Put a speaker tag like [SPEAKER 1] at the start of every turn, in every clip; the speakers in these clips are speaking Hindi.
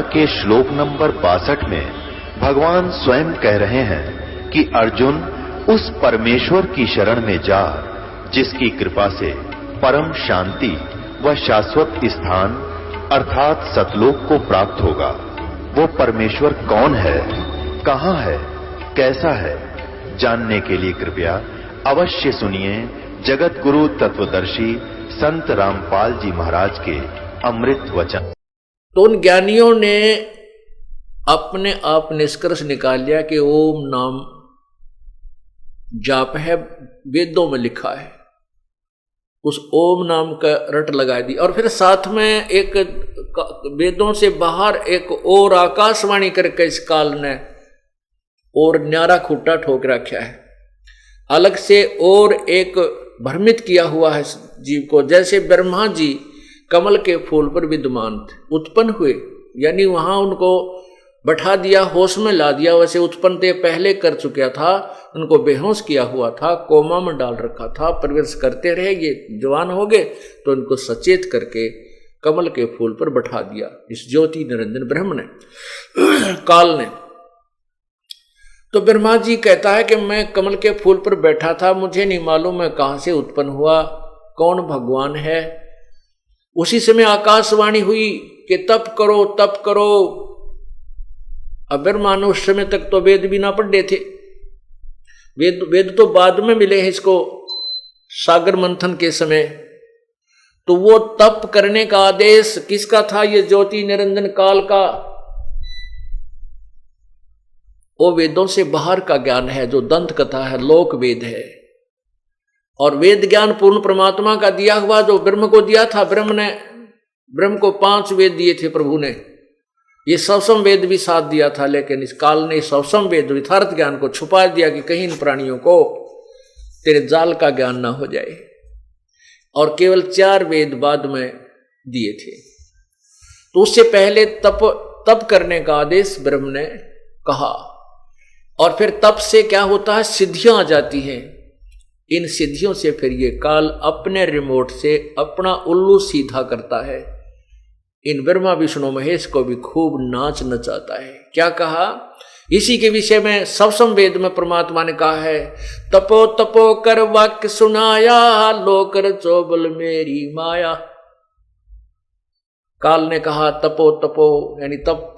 [SPEAKER 1] के श्लोक नंबर 62 में भगवान स्वयं कह रहे हैं कि अर्जुन उस परमेश्वर की शरण में जा जिसकी कृपा से परम शांति व शाश्वत स्थान अर्थात सतलोक को प्राप्त होगा। वो परमेश्वर कौन है, कहां है, कैसा है, जानने के लिए कृपया अवश्य सुनिए जगत गुरु तत्वदर्शी संत रामपाल जी महाराज के अमृत वचन।
[SPEAKER 2] तो उन ज्ञानियों ने अपने आप निष्कर्ष निकाल लिया कि ओम नाम जाप है, वेदों में लिखा है, उस ओम नाम का रट लगा दी। और फिर साथ में एक वेदों से बाहर एक और आकाशवाणी करके इस काल ने और न्यारा खूटा ठोक रखा है, अलग से और एक भ्रमित किया हुआ है जीव को। जैसे ब्रह्मा जी कमल के फूल पर विद्यमान थे, उत्पन्न हुए, यानी वहां उनको बैठा दिया, होश में ला दिया, वैसे उत्पन्न ते पहले कर चुका था, उनको बेहोश किया हुआ था, कोमा में डाल रखा था, प्रवेश करते रहे, ये जवान हो गए तो उनको सचेत करके कमल के फूल पर बैठा दिया इस ज्योति निरंजन ब्रह्म ने, काल ने। तो ब्रह्मा जी कहता है कि मैं कमल के फूल पर बैठा था, मुझे नहीं मालूम मैं कहां से उत्पन्न हुआ, कौन भगवान है। उसी समय आकाशवाणी हुई कि तप करो तप करो। अब ब्रह्मा ने उस समय तक तो वेद भी ना पढ़े थे, वेद तो बाद में मिले हैं इसको सागर मंथन के समय। तो वो तप करने का आदेश किसका था, ये ज्योति निरंजन काल का। वो वेदों से बाहर का ज्ञान है, जो दंत कथा है, लोक वेद है। और वेद ज्ञान पूर्ण परमात्मा का दिया हुआ जो ब्रह्म को दिया था, ब्रह्म को 5 वेद दिए थे प्रभु ने, ये सवसम वेद भी साथ दिया था, लेकिन इस काल ने सवसम वेद यथार्थ ज्ञान को छुपा दिया कि कहीं इन प्राणियों को तेरे जाल का ज्ञान ना हो जाए। और केवल 4 वेद बाद में दिए थे। तो उससे पहले तप करने का आदेश ब्रह्म ने कहा। और फिर तप से क्या होता है, सिद्धियां आ जाती हैं। इन सिद्धियों से फिर ये काल अपने रिमोट से अपना उल्लू सीधा करता है। इन ब्रह्मा विष्णु महेश को भी खूब नाच नचाता है। क्या कहा, इसी के विषय में सवसम वेद में परमात्मा ने कहा है, तपो तपो कर वाक्य सुनाया, लो कर चोबल मेरी माया। काल ने कहा तपो तपो, यानी तप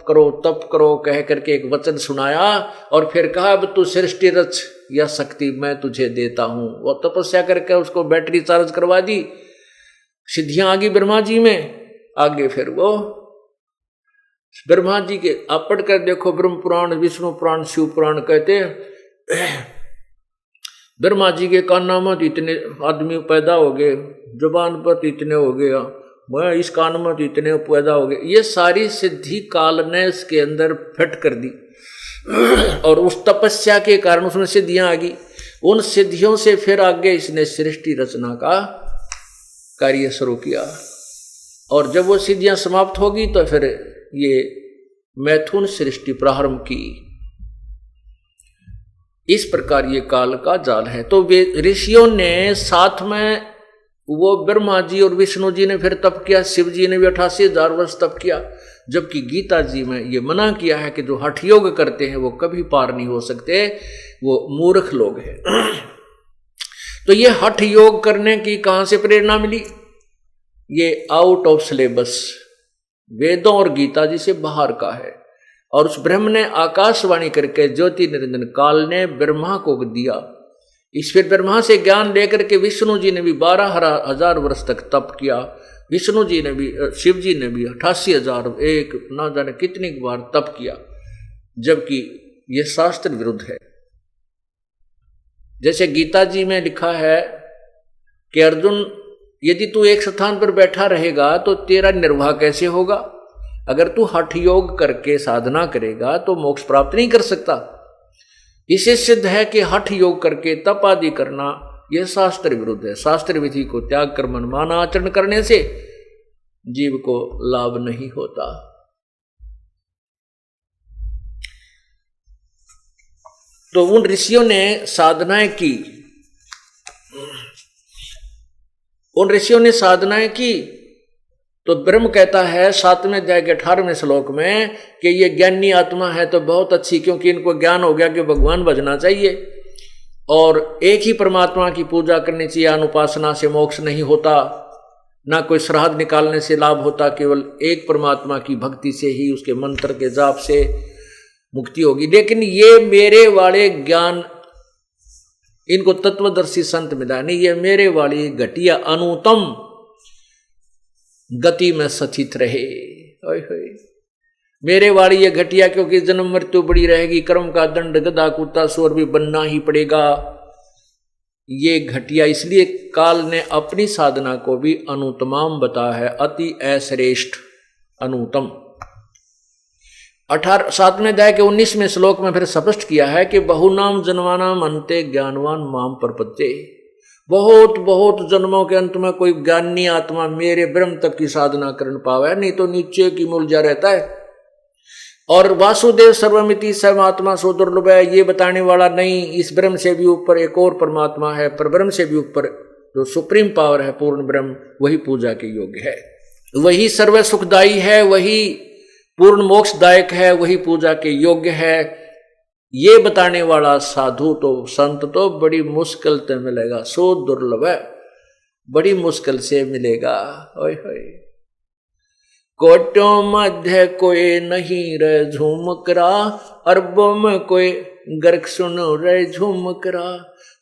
[SPEAKER 2] करो कह करके एक वचन सुनाया, और फिर कहा अब तू सृष्टि रच, यह शक्ति मैं तुझे देता हूं। वो तपस्या करके उसको बैटरी चार्ज करवा दी, सिद्धियां आ गई ब्रह्मा जी में। आगे फिर वो ब्रह्मा जी के आप पढ़ कर देखो, ब्रह्म पुराण, विष्णु पुराण, शिव पुराण कहते ब्रह्मा जी के कान में तो इतने आदमी पैदा हो गए, जुबान पर तो इतने हो गया, मैं इस कान में तो इतने पैदा हो गए। ये सारी सिद्धि काल ने इसके अंदर फिट कर दी। और उस तपस्या के कारण उसमें सिद्धियां आ गई। उन सिद्धियों से फिर आगे इसने सृष्टि रचना का कार्य शुरू किया। और जब वो सिद्धियां समाप्त होगी तो फिर ये मैथुन सृष्टि प्रारंभ की। इस प्रकार ये काल का जाल है। तो वे ऋषियों ने साथ में, वो ब्रह्मा जी और विष्णु जी ने फिर तप किया, शिव जी ने भी 88,000 वर्ष तप किया। जबकि गीता जी में ये मना किया है कि जो हठ योग करते हैं वो कभी पार नहीं हो सकते, वो मूर्ख लोग हैं। तो ये हठ योग करने की कहां से प्रेरणा मिली, ये आउट ऑफ सिलेबस वेदों और गीता जी से बाहर का है। और उस ब्रह्म ने आकाशवाणी करके ज्योति निरंजन काल ने ब्रह्मा को दिया। इस फिर ब्रह्मा से ज्ञान लेकर के विष्णु जी ने भी 12,000 वर्ष तक तप किया। विष्णु जी ने भी, शिव जी ने भी 88,000 एक ना जाने कितनी बार तप किया, जबकि यह शास्त्र विरुद्ध है। जैसे गीता जी में लिखा है कि अर्जुन, यदि तू एक स्थान पर बैठा रहेगा तो तेरा निर्वाह कैसे होगा। अगर तू हठ योग करके साधना करेगा तो मोक्ष प्राप्त नहीं कर सकता। इसे सिद्ध है कि हठ योग करके तप आदि करना यह शास्त्र विरुद्ध है। शास्त्र विधि को त्याग कर मनमाना आचरण करने से जीव को लाभ नहीं होता। तो उन ऋषियों ने साधनाएं की, तो ब्रह्म कहता है 7वें अध्याय के 18वें श्लोक में कि ये ज्ञानी आत्मा है तो बहुत अच्छी, क्योंकि इनको ज्ञान हो गया कि भगवान भजना चाहिए और एक ही परमात्मा की पूजा करनी चाहिए। अनुपासना से मोक्ष नहीं होता, ना कोई श्राद्ध निकालने से लाभ होता, केवल एक परमात्मा की भक्ति से ही, उसके मंत्र के जाप से मुक्ति होगी। लेकिन ये मेरे वाले ज्ञान इनको तत्वदर्शी संत मिला नहीं, ये मेरे वाली घटिया अनुतम गति में सचित रहे। मेरे वाली ये घटिया, क्योंकि जन्म मृत्यु बड़ी रहेगी, कर्म का दंड गधा कुत्ता सूअर भी बनना ही पड़ेगा। ये घटिया, इसलिए काल ने अपनी साधना को भी अनुतमाम बताया है, अति अश्रेष्ठ अनुतम। 7वें अध्याय के 19वें श्लोक में फिर स्पष्ट किया है कि बहुनाम जन्मानाम अन्ते ज्ञानवान माम प्रपद्ये। बहुत बहुत जन्मों के अंत में कोई ज्ञानी आत्मा मेरे ब्रह्म तक की साधना कर पावे, नहीं तो नीचे की मुलझा रहता है। और वासुदेव सर्वमिति सर्वात्मा सो दुर्लभ है, ये बताने वाला नहीं, इस ब्रह्म से भी ऊपर एक और परमात्मा है, पर ब्रह्म से भी ऊपर जो सुप्रीम पावर है पूर्ण ब्रह्म, वही पूजा के योग्य है, वही सर्व सुखदायी है, वही पूर्ण मोक्षदायक है, वही पूजा के योग्य है। ये बताने वाला साधु तो संत तो बड़ी मुश्किल से मिलेगा, सो दुर्लभ है, बड़ी मुश्किल से मिलेगा। ओए होए, कोटों मध्य कोई नहीं रे झूमकरा, अरबों में कोई गर्क सुनो रे झूमकरा,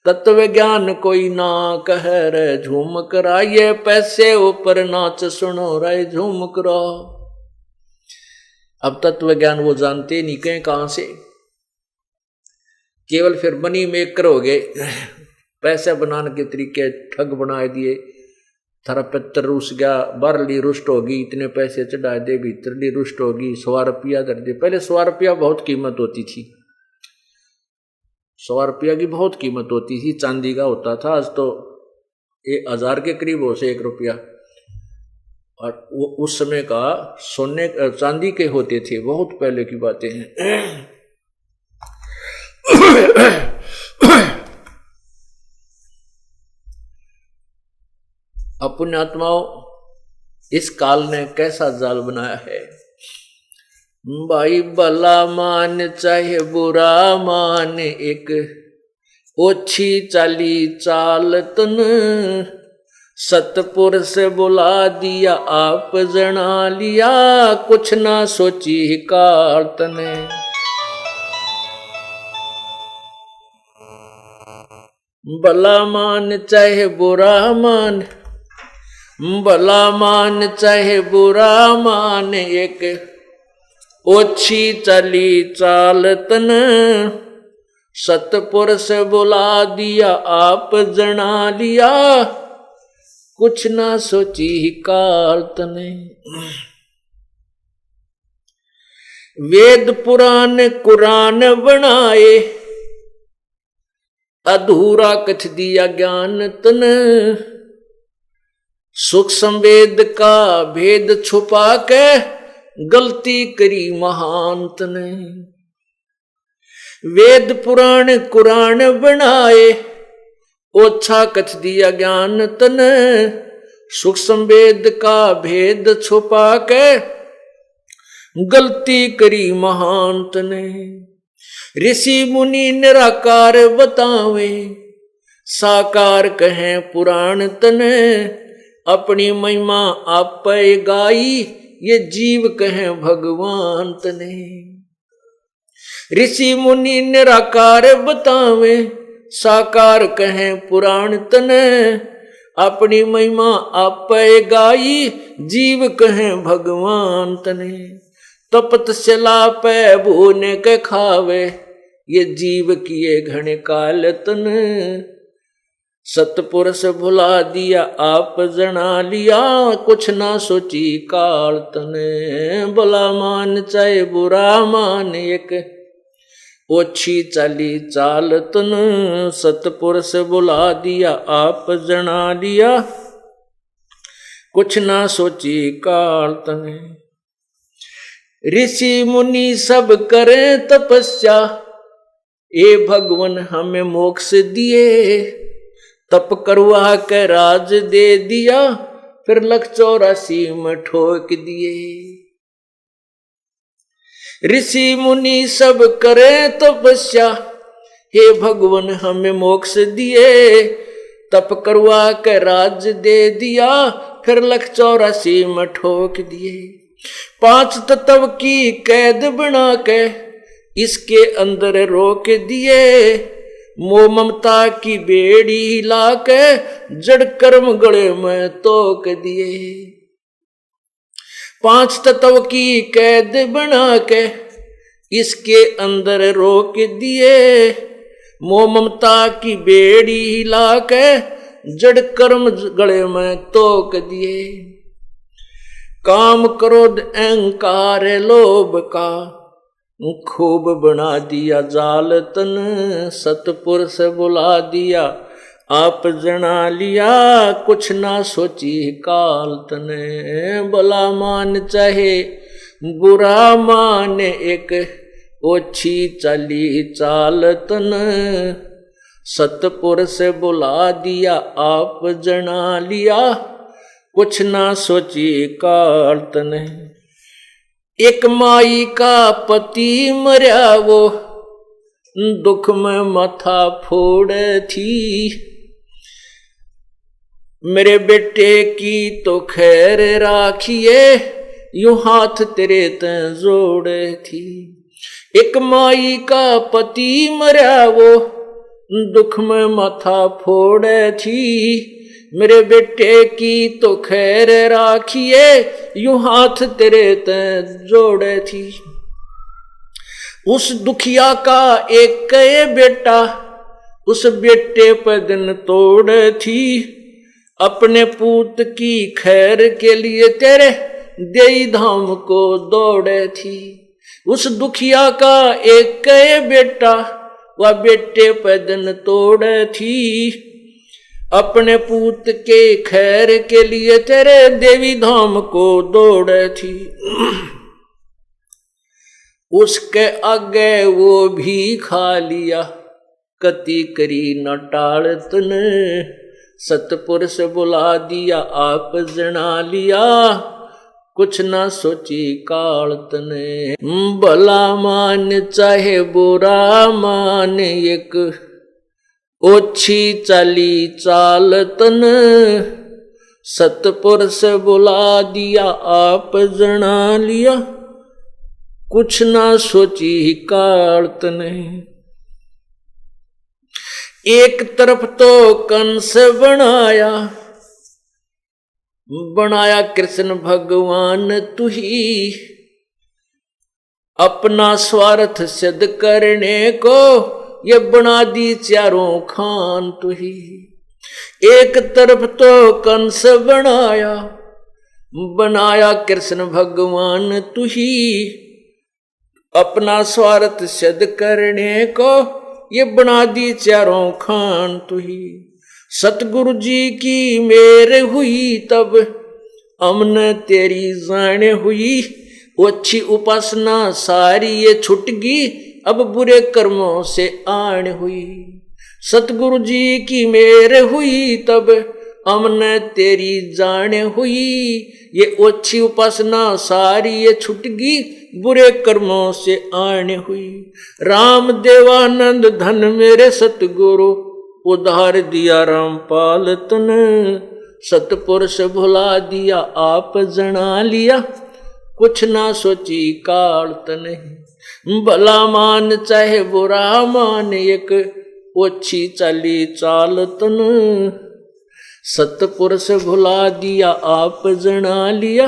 [SPEAKER 2] तत्व ज्ञान कोई ना कह रे झूमकरा, ये पैसे ऊपर नाच सुनो रे झूमकरा। अब तत्व ज्ञान वो जानते नहीं कहीं कहां से, केवल फिर मनी मेकर हो गए, पैसे बनाने के तरीके ठग बना दिए। थारा पितर रुस गया, बारली रुष्ट होगी, इतने पैसे चढ़ा दे, भीतरली रुष्ट होगी, 100 रुपया दर दे। पहले 100 रुपया बहुत कीमत होती थी, 100 रुपया की बहुत कीमत होती थी, चांदी का होता था। आज तो 1000 के करीब हो से 1 रुपया, और उस समय का सोने चांदी के होते थे, बहुत पहले की बातें हैं। अपने आत्माओं, इस काल ने कैसा जाल बनाया है। भाई भला मान चाहे बुरा मान, एक ओछी चाली चाल तन, सतपुर से बुला दिया आप जना लिया, कुछ ना सोची काल तने। भला मान चाहे बुरा मान, भला मान चाहे बुरा मान, एक ओछी चली चाल तन, सतपुर से बुला दिया आप जना लिया, कुछ ना सोची काल तने। वेद पुराण कुरान बनाए, अधूरा कछ दिया ज्ञान तन, सुख संवेद का भेद छुपा के, गलती करी महांत ने। वेद पुराण कुरान बनाए, ओछा कछ दिया ज्ञान तन, सुख संवेद का भेद छुपा के, गलती करी महांत ने। ऋषि मुनि निराकार बतावे, साकार कहें पुराण तने, अपनी महिमा आप गाई, ये जीव कहें भगवान तने। ऋषि मुनि निराकार बतावे, साकार कहें पुराण तने, अपनी महिमा आप गाई, जीव कहें भगवान तने। तपतशला पे भूने के खावे, ये जीव किए घने काल तन, सतपुर से भुला दिया आप जना लिया, कुछ ना सोची काल तने। भला मान चाहे बुरा मान, एक ओछी चाली चाल तन, सतपुर से बुला दिया आप जना लिया, कुछ ना सोची काल तने। ऋषि मुनि सब करें तपस्या, ए भगवान हमें मोक्ष दिए, तप करवा के राज दे दिया, फिर 184 में ठोक दिए। ऋषि मुनि सब करे तपस्या, हे भगवान हमें मोक्ष दिए। तप करवा के राज्य दे दिया, फिर 184 में ठोक दिए। 5 तत्व की कैद बना के इसके अंदर रोक दिए। मोह ममता की बेड़ी ला के जड़ कर्म गले में तोक दिए। 5 तत्व की कैद बना के इसके अंदर रोक दिए। मोह ममता की बेड़ी ला के जड़ कर्म गले में तोक दिए। काम क्रोध अहंकार लोभ का खूब बना दिया जाल तन। सतपुरुष बुला दिया आप जना लिया, कुछ ना सोची काल तने। भला मान चाहे बुरा मान एक ओछी चली चाल तन। सतपुरुष बुला दिया आप जना लिया, कुछ ना सोची काल तने। एक माई का पति मर्या वो दुख में माथा फोड़ थी। मेरे बेटे की तो खैर राखिए, यूं हाथ तेरे ते जोड़े थी। एक माई का पति मर्या वो दुख में माथा फोड़ थी। मेरे बेटे की तो खैर राखिए, यूं हाथ तेरे ते जोड़े थी। उस दुखिया का एक बेटा उस बेटे पर दिन तोड़ थी। अपने पूत की खैर के लिए तेरे देई धाम को दौड़े थी। उस दुखिया का एक बेटा वह बेटे पर दिन तोड़ थी। अपने पूत के खैर के लिए तेरे देवी धाम को दौड़ थी। उसके आगे वो भी खा लिया, कति करी न टाल तने। सतपुरुष बुला दिया आप जना लिया, कुछ ना सोची काल तने। भला मान चाहे बुरा मान एक ओछी चली चाल तन। सतपुरुष बुला दिया आप जना लिया, कुछ ना सोची काल तने। एक तरफ तो कंस बनाया कृष्ण भगवान तू ही। अपना स्वार्थ सिद्ध करने को ये बना दी चारों खान तू ही। एक तरफ तो कंस बनाया कृष्ण भगवान तू ही। अपना स्वार्थ सिद्ध करने को ये बना दी चारों खान तू ही। सतगुरु जी की मेर हुई तब हमने तेरी जाने हुई। अच्छी उपासना सारी ये छुट गई, अब बुरे कर्मों से आन हुई। सतगुरु जी की मेर हुई तब हमने तेरी जाने हुई। ये अच्छी उपासना सारी ये छुट गई, बुरे कर्मों से आने हुई। राम देवानंद धन मेरे सतगुरु, उधार दिया रामपाल तने। सतपुरुष भुला दिया आप जना लिया, कुछ ना सोची काल तने। भला मान चाहे बुरा मान एक ओछी चली चाल तने। सतपुरुष भुला दिया आप जना लिया,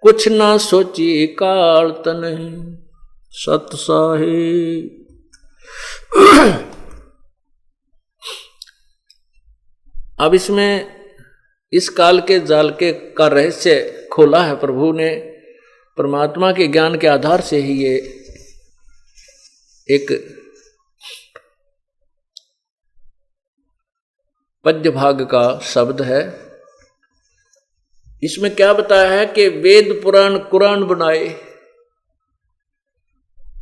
[SPEAKER 2] कुछ ना सोची काल तने। सत साहिब। अब इसमें इस काल के जाल के का रहस्य खोला है प्रभु ने। परमात्मा के ज्ञान के आधार से ही ये एक पद्य भाग का शब्द है। इसमें क्या बताया है कि वेद पुराण कुरान बनाए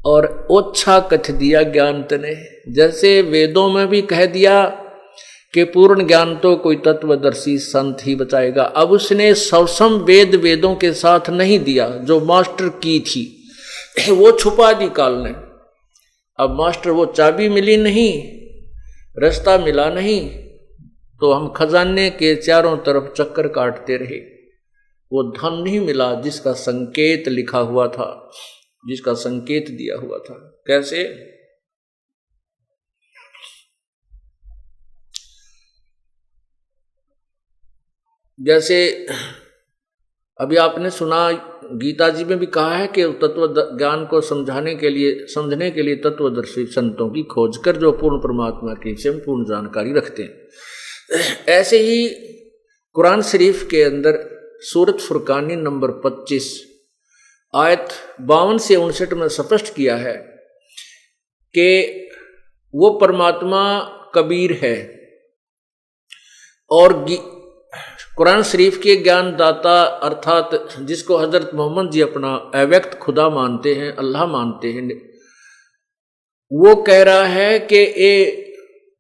[SPEAKER 2] और ओछा कथ दिया ज्ञान तने। जैसे वेदों में भी कह दिया कि पूर्ण ज्ञान तो कोई तत्वदर्शी संत ही बताएगा। अब उसने सवसम वेद वेदों के साथ नहीं दिया, जो मास्टर की थी वो छुपा दी काल ने। अब मास्टर वो चाबी मिली नहीं, रास्ता मिला नहीं, तो हम खजाने के चारों तरफ चक्कर काटते रहे। वो धन नहीं मिला जिसका संकेत लिखा हुआ था, जिसका संकेत दिया हुआ था। कैसे? जैसे अभी आपने सुना, गीता जी में भी कहा है कि तत्व ज्ञान को समझने के लिए तत्वदर्शी संतों की खोज कर जो पूर्ण परमात्मा के विषय में पूर्ण जानकारी रखते हैं। ऐसे ही कुरान शरीफ के अंदर सूरत फुरकानी नंबर 25 आयत 52 से 59 में स्पष्ट किया है कि वो परमात्मा कबीर है। और कुरान शरीफ के ज्ञानदाता अर्थात जिसको हजरत मोहम्मद जी अपना अव्यक्त खुदा मानते हैं, अल्लाह मानते हैं, वो कह रहा है कि ए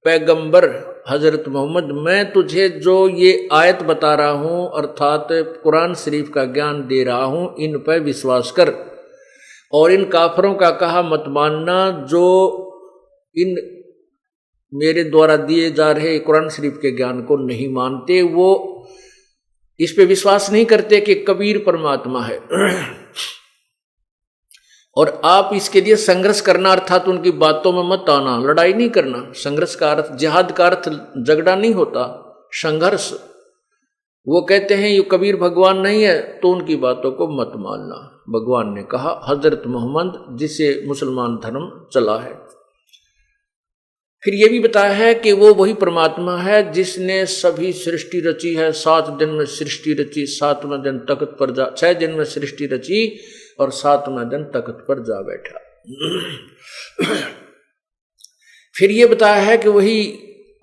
[SPEAKER 2] पैगंबर हजरत मोहम्मद, मैं तुझे जो ये आयत बता रहा हूँ अर्थात कुरान शरीफ का ज्ञान दे रहा हूँ, इन पर विश्वास कर और इन काफरों का कहा मत मानना जो इन मेरे द्वारा दिए जा रहे कुरान शरीफ के ज्ञान को नहीं मानते। वो इस पे विश्वास नहीं करते कि कबीर परमात्मा है। और आप इसके लिए संघर्ष करना अर्थात उनकी बातों में मत आना, लड़ाई नहीं करना। संघर्ष का अर्थ, जिहाद का अर्थ झगड़ा नहीं होता, संघर्ष। वो कहते हैं ये कबीर भगवान नहीं है तो उनकी बातों को मत मानना। भगवान ने कहा, हजरत मोहम्मद जिसे मुसलमान धर्म चला है। फिर ये भी बताया है कि वो वही परमात्मा है जिसने सभी सृष्टि रची है। 7 दिन में सृष्टि रची, 7वें दिन तख्त पर जा, 6 दिन में सृष्टि रची और 7वें दिन तख्त पर जा बैठा। फिर ये बताया है कि वही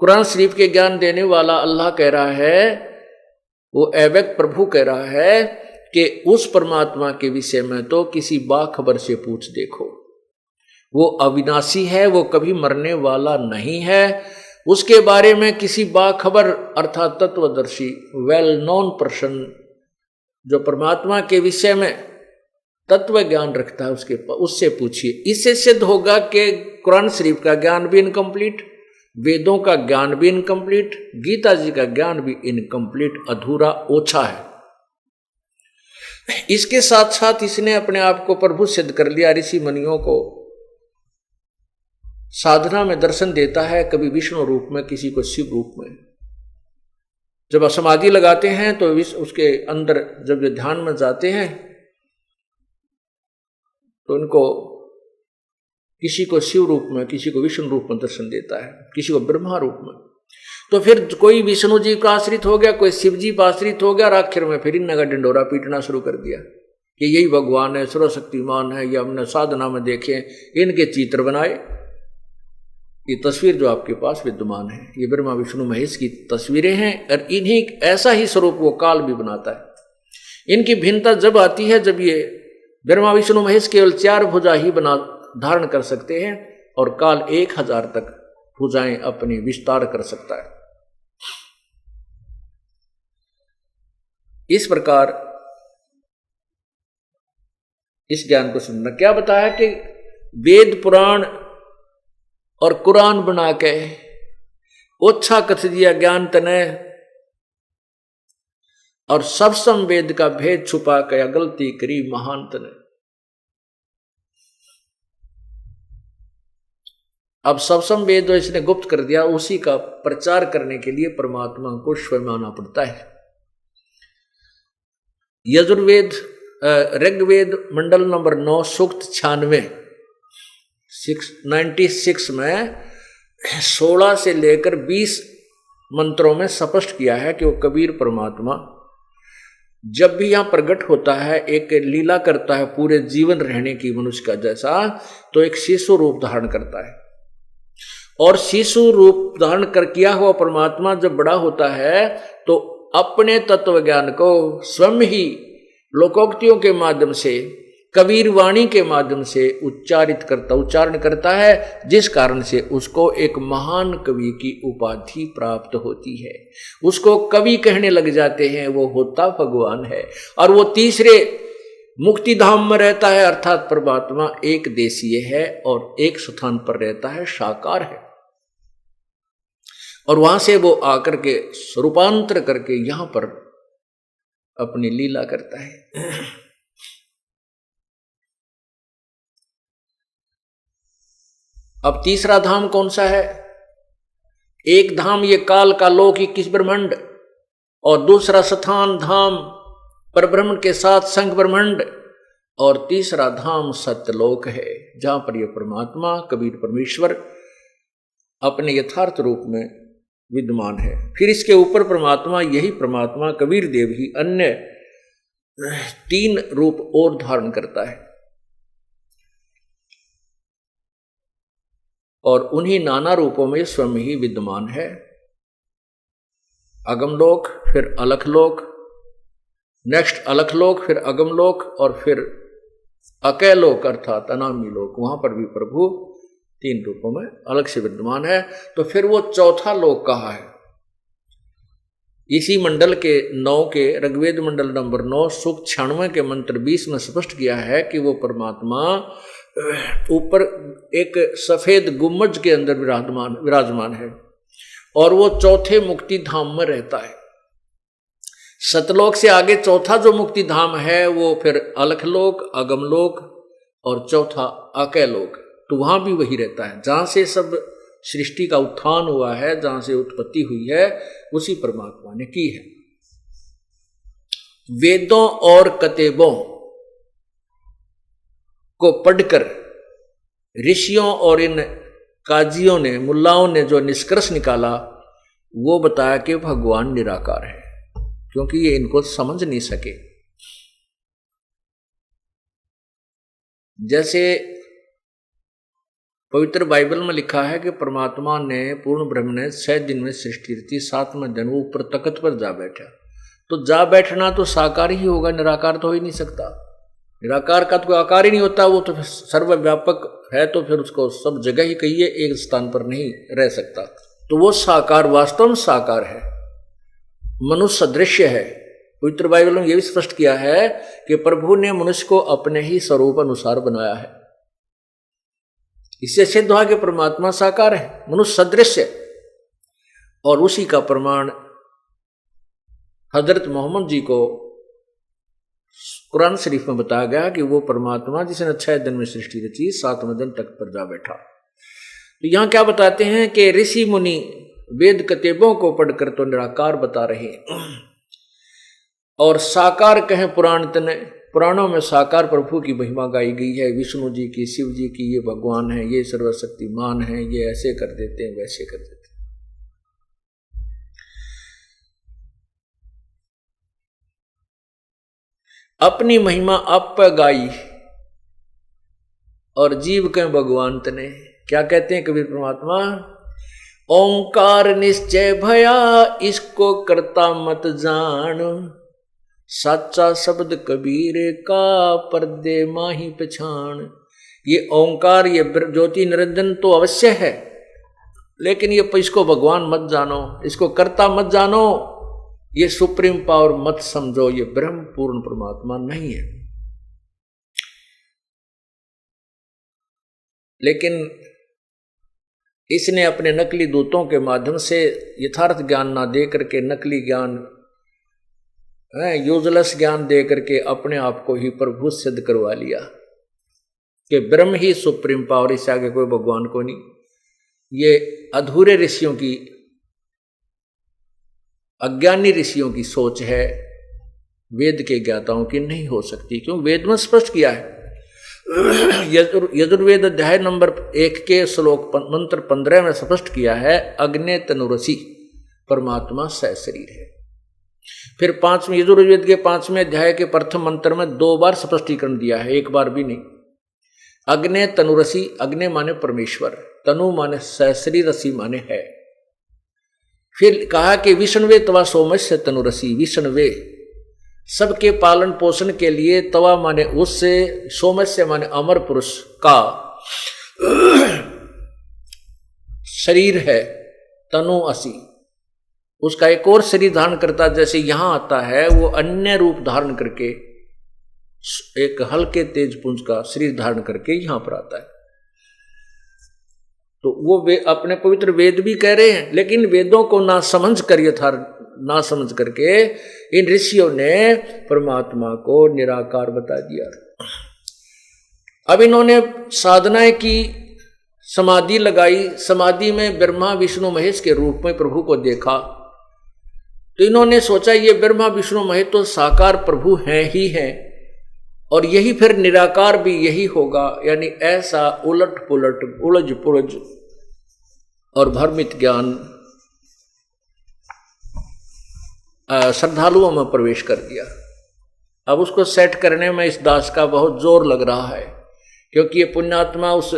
[SPEAKER 2] कुरान शरीफ के ज्ञान देने वाला अल्लाह कह रहा है, वो अव्यक्त प्रभु कह रहा है कि उस परमात्मा के विषय में तो किसी बाखबर से पूछ देखो। वो अविनाशी है, वो कभी मरने वाला नहीं है। उसके बारे में किसी बाखबर अर्थात तत्वदर्शी वेल नोन पर्सन जो परमात्मा के विषय में तत्व ज्ञान रखता है उससे पूछिए। इससे सिद्ध होगा कि कुरान शरीफ का ज्ञान भी इनकम्प्लीट, वेदों का ज्ञान भी इनकम्प्लीट, गीता जी का ज्ञान भी इनकम्प्लीट, अधूरा, ओछा है। इसके साथ साथ इसने अपने आप को प्रभु सिद्ध कर लिया। ऋषि मुनियों को साधना में दर्शन देता है, कभी विष्णु रूप में, किसी को शिव रूप में। जब समाधि लगाते हैं तो उसके अंदर जब ये ध्यान में जाते हैं तो उनको किसी को शिव रूप में, किसी को विष्णु रूप में दर्शन देता है, किसी को ब्रह्मा रूप में। तो फिर कोई विष्णु जी का आश्रित हो गया, कोई शिव जी का आश्रित हो गया, और आखिर में फिर इनका डिंडोरा पीटना शुरू कर दिया कि यही भगवान है, सर्वशक्तिमान है। ये हमने साधना में देखे, इनके चित्र बनाए। ये तस्वीर जो आपके पास विद्यमान है ये ब्रह्मा विष्णु महेश की तस्वीरें हैं, और इन्हीं ऐसा ही स्वरूप वो काल भी बनाता है। इनकी भिन्नता जब आती है जब ये ब्रह्मा विष्णु महेश केवल 4 भुजा ही धारण कर सकते हैं और काल 1000 तक भुजाएं अपनी विस्तार कर सकता है। इस प्रकार इस ज्ञान को सुनना। क्या बताया कि वेद पुराण और कुरान बना के ओछा कथ दिया ज्ञान तने, और सब संवेद का भेद छुपा के गलती करी महान तने। अब सब संवेद जो इसने गुप्त कर दिया, उसी का प्रचार करने के लिए परमात्मा को स्वयं आना पड़ता है। यजुर्वेद ऋग्वेद मंडल नंबर 9 सूक्त 96 में 16 से लेकर 20 मंत्रों में स्पष्ट किया है कि वो कबीर परमात्मा जब भी यहां प्रकट होता है, एक लीला करता है पूरे जीवन रहने की मनुष्य का जैसा, तो एक शिशु रूप धारण करता है। और शिशु रूप धारण कर किया हुआ परमात्मा जब बड़ा होता है तो अपने तत्व ज्ञान को स्वयं ही लोकोक्तियों के माध्यम से कबीर वाणी के माध्यम से उच्चारण करता है, जिस कारण से उसको एक महान कवि की उपाधि प्राप्त होती है। उसको कवि कहने लग जाते हैं, वो होता भगवान है। और वो तीसरे मुक्ति धाम में रहता है, अर्थात परमात्मा एक देशीय है और एक स्थान पर रहता है, साकार है। और वहां से वो आकर के स्वरूपांतर करके यहां पर अपनी लीला करता है। अब तीसरा धाम कौन सा है? एक धाम ये काल का लोक 21 ब्रह्मांड, और दूसरा स्थान धाम परब्रह्म के साथ संग ब्रह्मांड, और तीसरा धाम सत्यलोक है, जहां पर यह परमात्मा कबीर परमेश्वर अपने यथार्थ रूप में विद्यमान है। फिर इसके ऊपर परमात्मा, यही परमात्मा कबीर देव ही अन्य 3 रूप और धारण करता है, और उन्हीं नाना रूपों में स्वयं ही विद्यमान है। अगमलोक, फिर अलखलोक, नेक्स्ट अलखलोक, फिर अगमलोक, और फिर अकैलोक अर्थात अनामी लोक, वहां पर भी प्रभु 3 रूपों में अलग से विद्यमान है। तो फिर वो चौथा लोक कहाँ है? इसी मंडल के 9 के ऋग्वेद मंडल नंबर 9 सूक्त 96 के मंत्र 20 में स्पष्ट किया है कि वो परमात्मा ऊपर एक सफेद गुम्बज के अंदर विराजमान है, और वो चौथे मुक्ति धाम में रहता है। सतलोक से आगे चौथा जो मुक्ति धाम है वो फिर अलखलोक, अगमलोक और चौथा अकैलोक, तो वहां भी वही रहता है जहां से सब सृष्टि का उत्थान हुआ है, जहां से उत्पत्ति हुई है, उसी परमात्मा ने की है। वेदों और कतेबों को पढ़कर ऋषियों और इन काजियों ने, मुल्लाओं ने जो निष्कर्ष निकाला, वो बताया कि भगवान निराकार है, क्योंकि ये इनको समझ नहीं सके। जैसे पवित्र बाइबल में लिखा है कि परमात्मा ने, पूर्ण ब्रह्म ने 6 दिन में सृष्टि रची, 7वें दिन वो ऊपर तख्त पर जा बैठा। तो जा बैठना तो साकार ही होगा, निराकार तो हो ही नहीं सकता। निराकार का तो कोई आकार ही नहीं होता, वो तो सर्वव्यापक है, तो फिर उसको सब जगह ही कहिए, एक स्थान पर नहीं रह सकता। तो वो साकार, वास्तव में साकार है, मनुष्य सदृश्य है। पवित्र बाइबल में यह भी स्पष्ट किया है कि प्रभु ने मनुष्य को अपने ही स्वरूप अनुसार बनाया है। इससे सिद्ध हुआ कि परमात्मा साकार है, मनुष्य सदृश्य, और उसी का प्रमाण हजरत मोहम्मद जी को कुरान शरीफ में बताया गया कि वो परमात्मा जिसने 6 दिन में सृष्टि रची, 7वें दिन तख्त पर जा बैठा। तो यहां क्या बताते हैं कि ऋषि मुनि वेद कतेबों को पढ़कर तो निराकार बता रहे, और साकार कहें पुराण तने, पुराणों में साकार प्रभु की महिमा गाई गई है, विष्णु जी की, शिव जी की, ये भगवान है, ये सर्वशक्तिमान है, ये ऐसे कर देते हैं, वैसे कर देते हैं। अपनी महिमा आप पर गाई और जीव के भगवान तने। क्या कहते हैं कबीर परमात्मा? ओंकार निश्चय भया इसको करता मत जान, साचा शब्द कबीर का पर्दे माही पहचान। ये ओंकार, ये ज्योति निरंजन तो अवश्य है, लेकिन ये इसको भगवान मत जानो, इसको कर्ता मत जानो, ये सुप्रीम पावर मत समझो, ये ब्रह्म पूर्ण परमात्मा नहीं है। लेकिन इसने अपने नकली दूतों के माध्यम से यथार्थ ज्ञान ना दे करके, नकली ज्ञान, यूजलेस ज्ञान दे करके अपने आप को ही प्रभु सिद्ध करवा लिया कि ब्रह्म ही सुप्रीम पावर, इससे आगे कोई भगवान को नहीं। ये अधूरे ऋषियों की, अज्ञानी ऋषियों की सोच है, वेद के ज्ञाताओं की नहीं हो सकती। क्यों? वेद में स्पष्ट किया है। यजुर्वेद अध्याय नंबर 1 के श्लोक मंत्र 15 में स्पष्ट किया है, अग्ने तनुरसी परमात्मा सशरीर है। फिर 5वें यजुर्वेद के 5वें अध्याय के प्रथम मंत्र में 2 बार स्पष्टीकरण दिया है, एक बार भी नहीं। अग्ने तनुरसी, अग्ने माने परमेश्वर, तनु माने सशरीर, रसी माने है। फिर कहा कि विष्णुवे तवा सोमस्य तनुरसी, विष्णुवे सबके पालन पोषण के लिए तवा माने उससे, सोमस्य माने अमर पुरुष का शरीर है, तनु असी, उसका एक और शरीर धारण करता, जैसे यहां आता है वो अन्य रूप धारण करके एक हल्के तेज पुंज का शरीर धारण करके यहां पर आता है। तो वो अपने पवित्र वेद भी कह रहे हैं, लेकिन वेदों को ना समझ कर ना समझ करके इन ऋषियों ने परमात्मा को निराकार बता दिया। अब इन्होंने साधनाएं की, समाधि लगाई, समाधि में ब्रह्मा विष्णु महेश के रूप में प्रभु को देखा। तो इन्होंने सोचा ये ब्रह्मा विष्णु महेश तो साकार प्रभु हैं ही हैं, और यही फिर निराकार भी यही होगा, यानी ऐसा उलट पुलट उलझ पुलझ और भ्रमित ज्ञान श्रद्धालुओं में प्रवेश कर दिया। अब उसको सेट करने में इस दास का बहुत जोर लग रहा है, क्योंकि ये पुण्यात्मा उस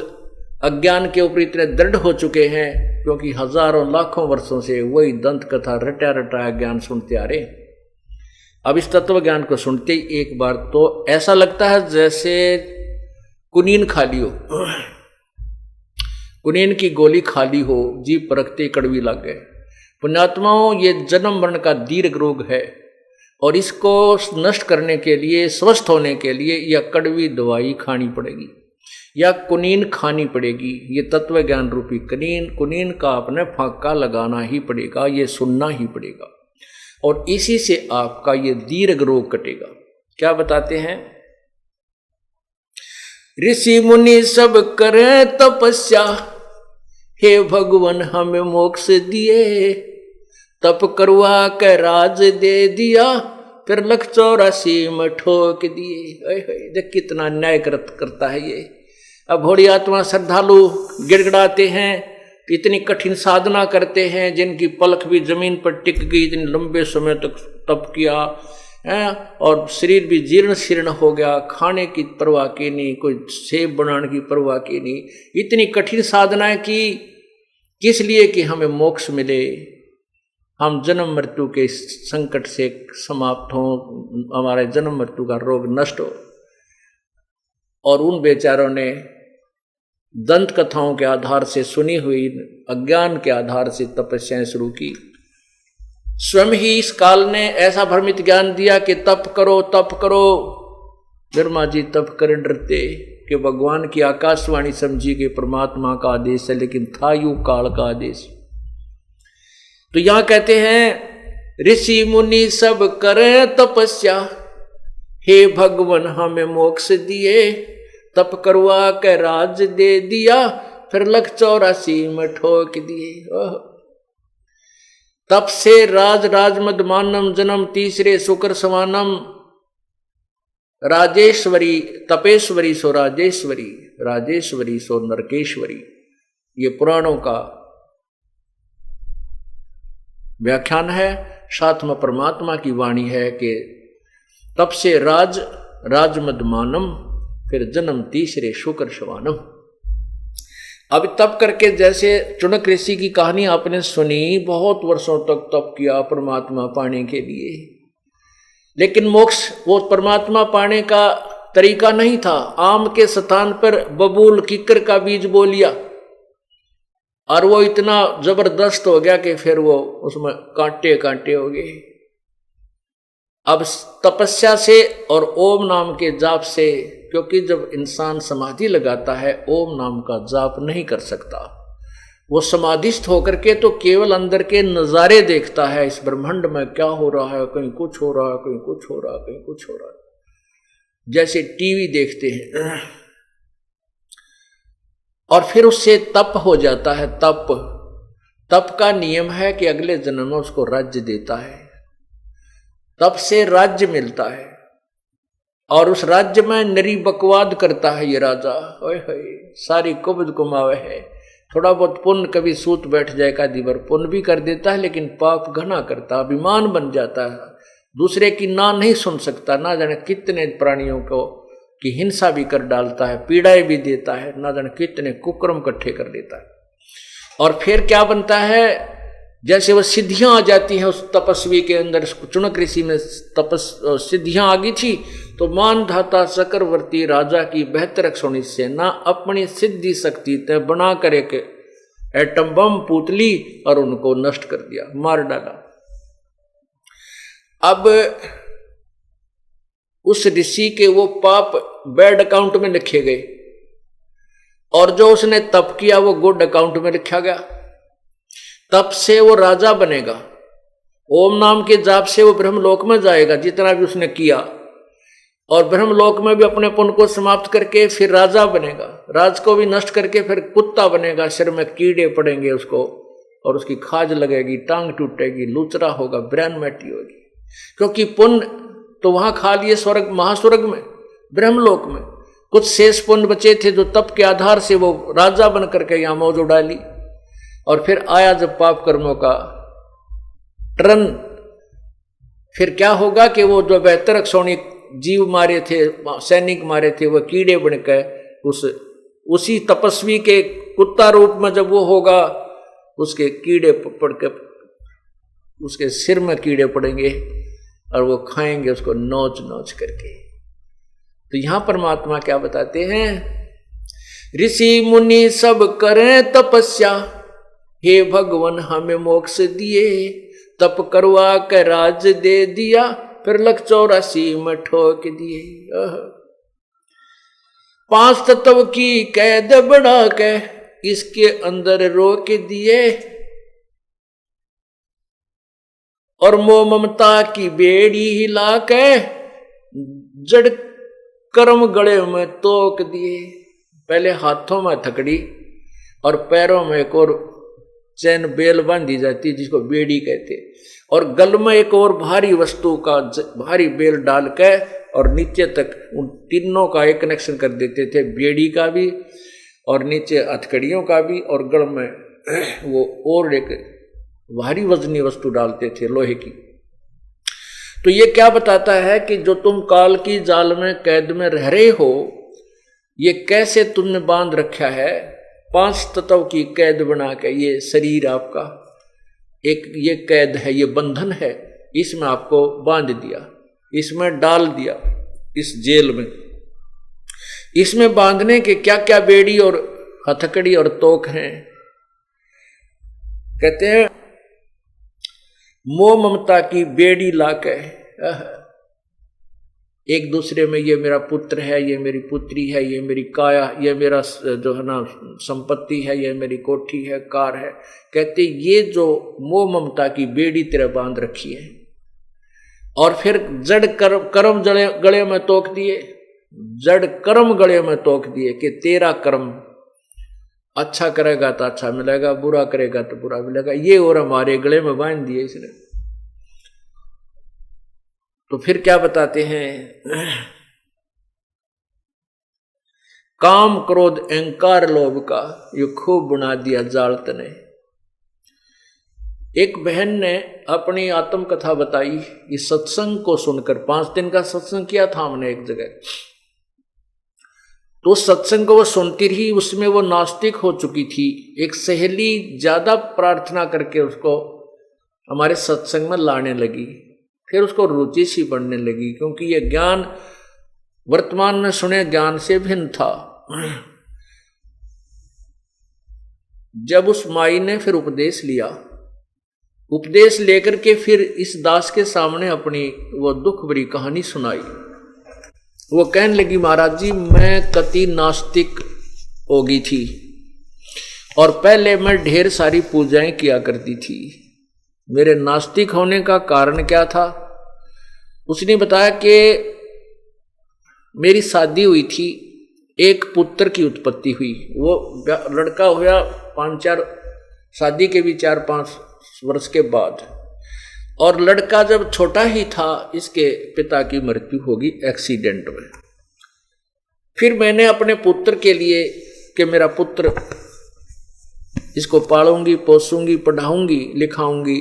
[SPEAKER 2] अज्ञान के ऊपर इतने दृढ़ हो चुके हैं, क्योंकि हजारों लाखों वर्षों से वही दंत कथा रटा रटाया ज्ञान सुनते आ रहे। अब इस तत्व ज्ञान को सुनते ही एक बार तो ऐसा लगता है जैसे कुनीन खाली हो, कुनीन की गोली खाली हो, जीभ परखते कड़वी लग गए। पुण्यात्माओं, ये जन्म मरण का दीर्घ रोग है, और इसको नष्ट करने के लिए, स्वस्थ होने के लिए यह कड़वी दवाई खानी पड़ेगी या कुनीन खानी पड़ेगी। ये तत्व ज्ञान रूपी कुनीन का अपने फांका लगाना ही पड़ेगा, ये सुनना ही पड़ेगा, और इसी से आपका ये दीर्घ रोग कटेगा। क्या बताते हैं? ऋषि मुनि सब करे तपस्या, हे भगवान हमें मोक्ष दिए, तप करवा के राज दे दिया, फिर 184 में ठोक दिए। देख कितना न्याय करता है ये। अब भोड़ी आत्मा श्रद्धालु गिड़गिड़ाते हैं, इतनी कठिन साधना करते हैं, जिनकी पलक भी जमीन पर टिक गई, इतने लंबे समय तक तप किया है, और शरीर भी जीर्ण शीर्ण हो गया, खाने की परवाह की नहीं, कोई सेब बनाने की परवाह की नहीं, इतनी कठिन साधनाएं की, किस लिए? कि हमें मोक्ष मिले, हम जन्म मृत्यु के संकट से समाप्त हों, हमारे जन्म मृत्यु का रोग नष्ट हो। और उन बेचारों ने दंत कथाओं के आधार से, सुनी हुई अज्ञान के आधार से तपस्याएं शुरू की। स्वयं ही इस काल ने ऐसा भ्रमित ज्ञान दिया कि तप करो तप करो। ब्रह्मा जी तप कर डरते कि भगवान की आकाशवाणी समझी कि परमात्मा का आदेश है, लेकिन था यूं काल का आदेश। तो यहां कहते हैं ऋषि मुनि सब करे तपस्या, हे भगवान हमें मोक्ष दिए, तप करवा के राज दे दिया, फिर 184 में ठोक दिए। तप से राज मदमानम, जन्म तीसरे शुक्र समानम, राजेश्वरी तपेश्वरी सो राजेश्वरी, राजेश्वरी सो नरकेश्वरी। ये पुराणों का व्याख्यान है, साथ में परमात्मा की वाणी है कि तप से राज मदमानम, फिर जन्म तीसरे शुक्र शवानम। अब तप करके, जैसे चुनक ऋषि की कहानी आपने सुनी, बहुत वर्षों तक तप किया परमात्मा पाने के लिए, लेकिन मोक्ष वो परमात्मा पाने का तरीका नहीं था। आम के स्थान पर बबूल किक्कर का बीज बो लिया, और वो इतना जबरदस्त हो गया कि फिर वो उसमें कांटे कांटे हो गए। अब तपस्या से और ओम नाम के जाप से, क्योंकि जब इंसान समाधि लगाता है ओम नाम का जाप नहीं कर सकता, वो समाधिस्थ होकर के तो केवल अंदर के नजारे देखता है, इस ब्रह्मांड में क्या हो रहा है, कहीं कुछ हो रहा है, कहीं कुछ हो रहा है, कहीं कुछ हो रहा है, जैसे टीवी देखते हैं। और फिर उससे तप हो जाता है। तप का नियम है कि अगले जन्म में उसको राज्य देता है, तप से राज्य मिलता है, और उस राज्य में नरी बकवाद करता है ये राजा। ओए होए, सारी कुबद कुमावे है, थोड़ा बहुत पुण्य कभी सूत बैठ जाएगा, दिवर पुण्य भी कर देता है, लेकिन पाप घना करता, अभिमान बन जाता है, दूसरे की ना नहीं सुन सकता, ना जाने कितने प्राणियों को की हिंसा भी कर डालता है, पीड़ाएं भी देता है, ना जाने कितने कुकर्म इकट्ठे कर लेता है। और फिर क्या बनता है? जैसे वो सिद्धियां आ जाती हैं उस तपस्वी के अंदर, चुनक ऋषि में सिद्धियां आ गई थी, तो मानधाता चक्रवर्ती राजा की बेहतर सोनी सेना अपनी सिद्धि शक्ति तय बना कर एक एटम बम पुतली और उनको नष्ट कर दिया, मार डाला। अब उस ऋषि के वो पाप बैड अकाउंट में लिखे गए और जो उसने तप किया वो गुड अकाउंट में लिखा गया। तप से वो राजा बनेगा, ओम नाम के जाप से वो ब्रह्मलोक में जाएगा जितना भी उसने किया, और ब्रह्मलोक में भी अपने पुण्य को समाप्त करके फिर राजा बनेगा, राज को भी नष्ट करके फिर कुत्ता बनेगा, सिर में कीड़े पड़ेंगे उसको और उसकी खाज लगेगी, टांग टूटेगी, लूचरा होगा, ब्रेन मैटी होगी, क्योंकि पुण्य तो वहां खा लिए स्वर्ग महास्वर्ग में, ब्रह्मलोक में। कुछ शेष पुण्य बचे थे जो तप के आधार से वो राजा बन करके यहां मौज उड़ा ली, और फिर आया जब पाप कर्मों का टर्न, फिर क्या होगा कि वो जो बेहतर अक्षौणी जीव मारे थे, सैनिक मारे थे, वो कीड़े बनकर उसी तपस्वी के कुत्ता रूप में जब वो होगा, उसके कीड़े पड़ के उसके सिर में कीड़े पड़ेंगे और वो खाएंगे उसको नोच नोच करके। तो यहां परमात्मा क्या बताते हैं, ऋषि मुनि सब करें तपस्या, हे भगवान हमें मोक्ष दिए, तप करवा के राज दे दिया, फिर लख 84 में ठोक दिए। 5 तत्व की कैद बढ़ा के इसके अंदर रोक दिए, और मोह ममता की बेड़ी हिला के जड़ कर्म गले में तोक दिए। पहले हाथों में थकड़ी और पैरों में एक और चैन बेल बांधी जाती जिसको बेड़ी कहते, और गल में एक और भारी वस्तु का भारी बेल डाल के और नीचे तक उन तीनों का एक कनेक्शन कर देते थे, बेड़ी का भी और नीचे हथकड़ियों का भी, और गल में वो और एक भारी वजनी वस्तु डालते थे लोहे की। तो ये क्या बताता है कि जो तुम काल की जाल में कैद में रह रहे हो, ये कैसे तुमने बांध रखा है, 5 तत्व की कैद बना के। ये शरीर आपका एक ये कैद है, ये बंधन है, इसमें आपको बांध दिया, इसमें डाल दिया, इस जेल में। इसमें बांधने के क्या क्या बेड़ी और हथकड़ी और तोक हैं। कहते हैं मोह ममता की बेड़ी लाके एक दूसरे में, ये मेरा पुत्र है, ये मेरी पुत्री है, ये मेरी काया, ये मेरा जो है ना संपत्ति है, ये मेरी कोठी है, कार है। कहते ये जो मोह ममता की बेड़ी तेरे बांध रखी है, और फिर जड़ कर्म गले में तोक दिए, जड़ कर्म गले में तोक दिए कि तेरा कर्म अच्छा करेगा तो अच्छा मिलेगा, बुरा करेगा तो बुरा मिलेगा, ये और हमारे गले में बांध दिए इसने। तो फिर क्या बताते हैं, काम क्रोध अहंकार लोभ का ये खूब बुना दिया जाल तने। एक बहन ने अपनी आत्मकथा बताई, इस सत्संग को सुनकर, 5 दिन का सत्संग किया था हमने एक जगह, तो उस सत्संग को वो सुनती रही, उसमें वो नास्तिक हो चुकी थी। एक सहेली ज्यादा प्रार्थना करके उसको हमारे सत्संग में लाने लगी, फिर उसको रुचि सी बढ़ने लगी, क्योंकि ये ज्ञान वर्तमान में सुने ज्ञान से भिन्न था। जब उस माई ने फिर उपदेश लिया, उपदेश लेकर के फिर इस दास के सामने अपनी वो दुख भरी कहानी सुनाई। वो कहने लगी, महाराज जी मैं कति नास्तिक हो गई थी, और पहले मैं ढेर सारी पूजाएं किया करती थी। मेरे नास्तिक होने का कारण क्या था, उसने बताया कि मेरी शादी हुई थी, एक पुत्र की उत्पत्ति हुई। वो लड़का हुआ 5-4 शादी के भी 4-5 वर्ष के बाद, और लड़का जब छोटा ही था इसके पिता की मृत्यु होगी एक्सीडेंट में। फिर मैंने अपने पुत्र के लिए कि मेरा पुत्र, इसको पालूंगी पोसूंगी पढ़ाऊंगी लिखाऊंगी,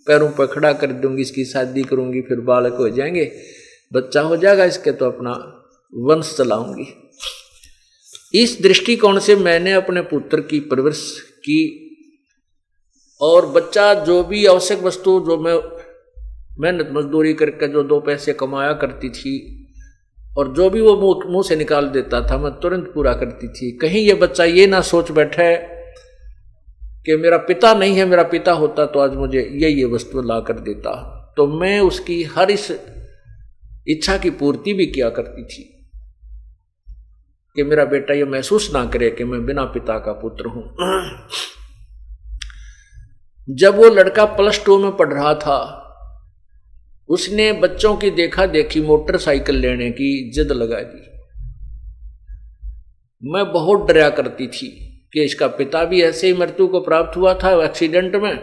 [SPEAKER 2] पैरों पर खड़ा कर दूंगी, इसकी शादी करूंगी, फिर बालक हो जाएंगे, बच्चा हो जाएगा इसके, तो अपना वंश चलाऊंगी। इस दृष्टिकोण से मैंने अपने पुत्र की परवरिश की और बच्चा जो भी आवश्यक वस्तु जो मैं मेहनत मजदूरी करके जो 2 पैसे कमाया करती थी और जो भी वो मुंह से निकाल देता था मैं तुरंत पूरा करती थी। कहीं ये बच्चा ये ना सोच बैठे कि मेरा पिता नहीं है, मेरा पिता होता तो आज मुझे ये वस्तु ला कर देता। तो मैं उसकी हर इस इच्छा की पूर्ति भी किया करती थी कि मेरा बेटा ये महसूस ना करे कि मैं बिना पिता का पुत्र हूं। जब वो लड़का +2 में पढ़ रहा था, उसने बच्चों की देखा देखी मोटरसाइकिल लेने की जिद लगा दी। मैं बहुत डरा करती थी कि इसका पिता भी ऐसे ही मृत्यु को प्राप्त हुआ था एक्सीडेंट में,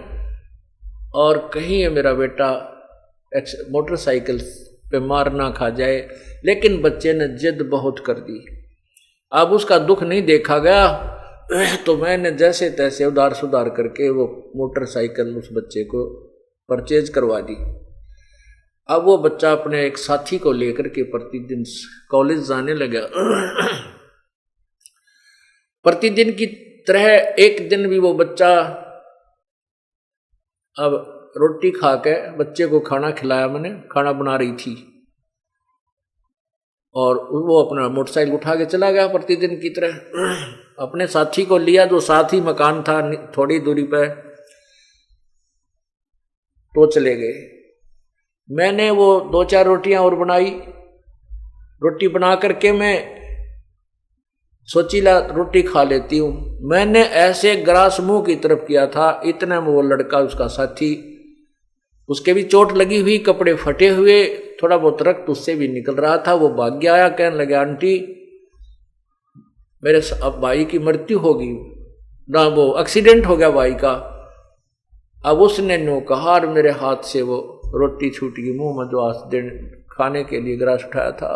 [SPEAKER 2] और कहीं ये मेरा बेटा मोटरसाइकिल पे मार ना खा जाए। लेकिन बच्चे ने जिद बहुत कर दी। अब उसका दुख नहीं देखा गया, तो मैंने जैसे तैसे उधार सुधार करके वो मोटरसाइकिल उस बच्चे को परचेज करवा दी। अब वो बच्चा अपने एक साथी को लेकर के प्रतिदिन कॉलेज जाने लगा। प्रतिदिन की तरह एक दिन भी वो बच्चा अब रोटी खा के बच्चे को खाना खिलाया, मैंने खाना बना रही थी, और वो अपना मोटरसाइकिल उठा के चला गया प्रतिदिन की तरह। अपने साथी को लिया जो साथ ही मकान था थोड़ी दूरी पर, तो चले गए। मैंने वो 2-4 रोटियां और बनाई। रोटी बना करके मैं सोचीला रोटी खा लेती हूं। मैंने ऐसे ग्रास मुंह की तरफ किया था, इतने में वो लड़का उसका साथी, उसके भी चोट लगी हुई, कपड़े फटे हुए, थोड़ा बहुत रक्त उससे भी निकल रहा था। वो भाग गया आया, कहने लगा आंटी मेरे अब भाई की मृत्यु होगी ना, वो एक्सीडेंट हो गया भाई का। अब उसने नो कहा और मेरे हाथ से वो रोटी छूट गई मुंह में, जो आज खाने के लिए ग्रास उठाया था।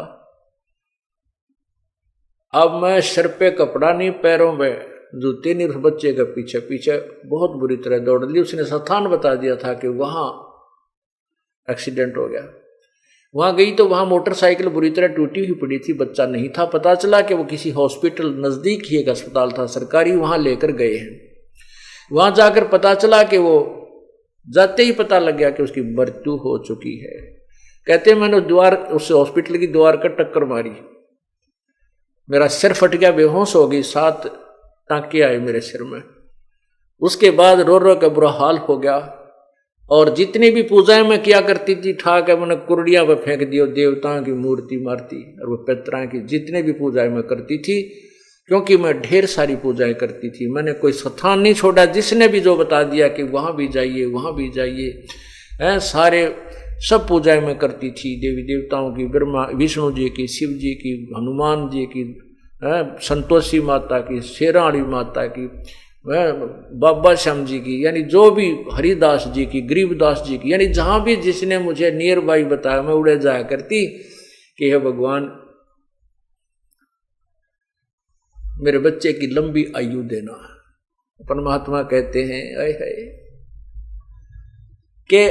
[SPEAKER 2] अब मैं सिर पे कपड़ा नहीं, पैरों में जूते नहीं, उस बच्चे के पीछे पीछे बहुत बुरी तरह दौड़ ली। उसने स्थान बता दिया था कि वहां एक्सीडेंट हो गया। वहां गई तो वहां मोटरसाइकिल बुरी तरह टूटी हुई पड़ी थी, बच्चा नहीं था। पता चला कि वो किसी हॉस्पिटल, नजदीक ही एक अस्पताल था सरकारी, वहां लेकर गए हैं। वहां जाकर पता चला कि वो जाते ही पता लग गया कि उसकी मृत्यु हो चुकी है। कहते मैंने द्वार, उस हॉस्पिटल की द्वार का टक्कर मारी, मेरा सिर फट गया, बेहोश हो गई, 7 टांके आए मेरे सिर में। उसके बाद रो रो का बुरा हाल हो गया। और जितनी भी पूजाएं मैं किया करती थी, ठाक मैंने कुर्डियां पर फेंक दियो, देवताओं की मूर्ति मारती और वो पितरों की, जितने भी पूजाएं मैं करती थी, क्योंकि मैं ढेर सारी पूजाएं करती थी। मैंने कोई स्थान नहीं छोड़ा, जिसने भी जो बता दिया कि वहां भी जाइए वहां भी जाइए, सारे सब पूजाएं मैं करती थी, देवी देवताओं की, ब्रह्मा विष्णु जी की, शिव जी की, हनुमान जी की, संतोषी माता की, शेरावाली माता की, बाबा श्याम जी की, यानी जो भी हरिदास जी की, गरीबदास जी की, यानी जहां भी जिसने मुझे नियर बाई बताया मैं उड़े जाया करती कि हे भगवान मेरे बच्चे की लंबी आयु देना। परमात्मा कहते हैं आए हाय कि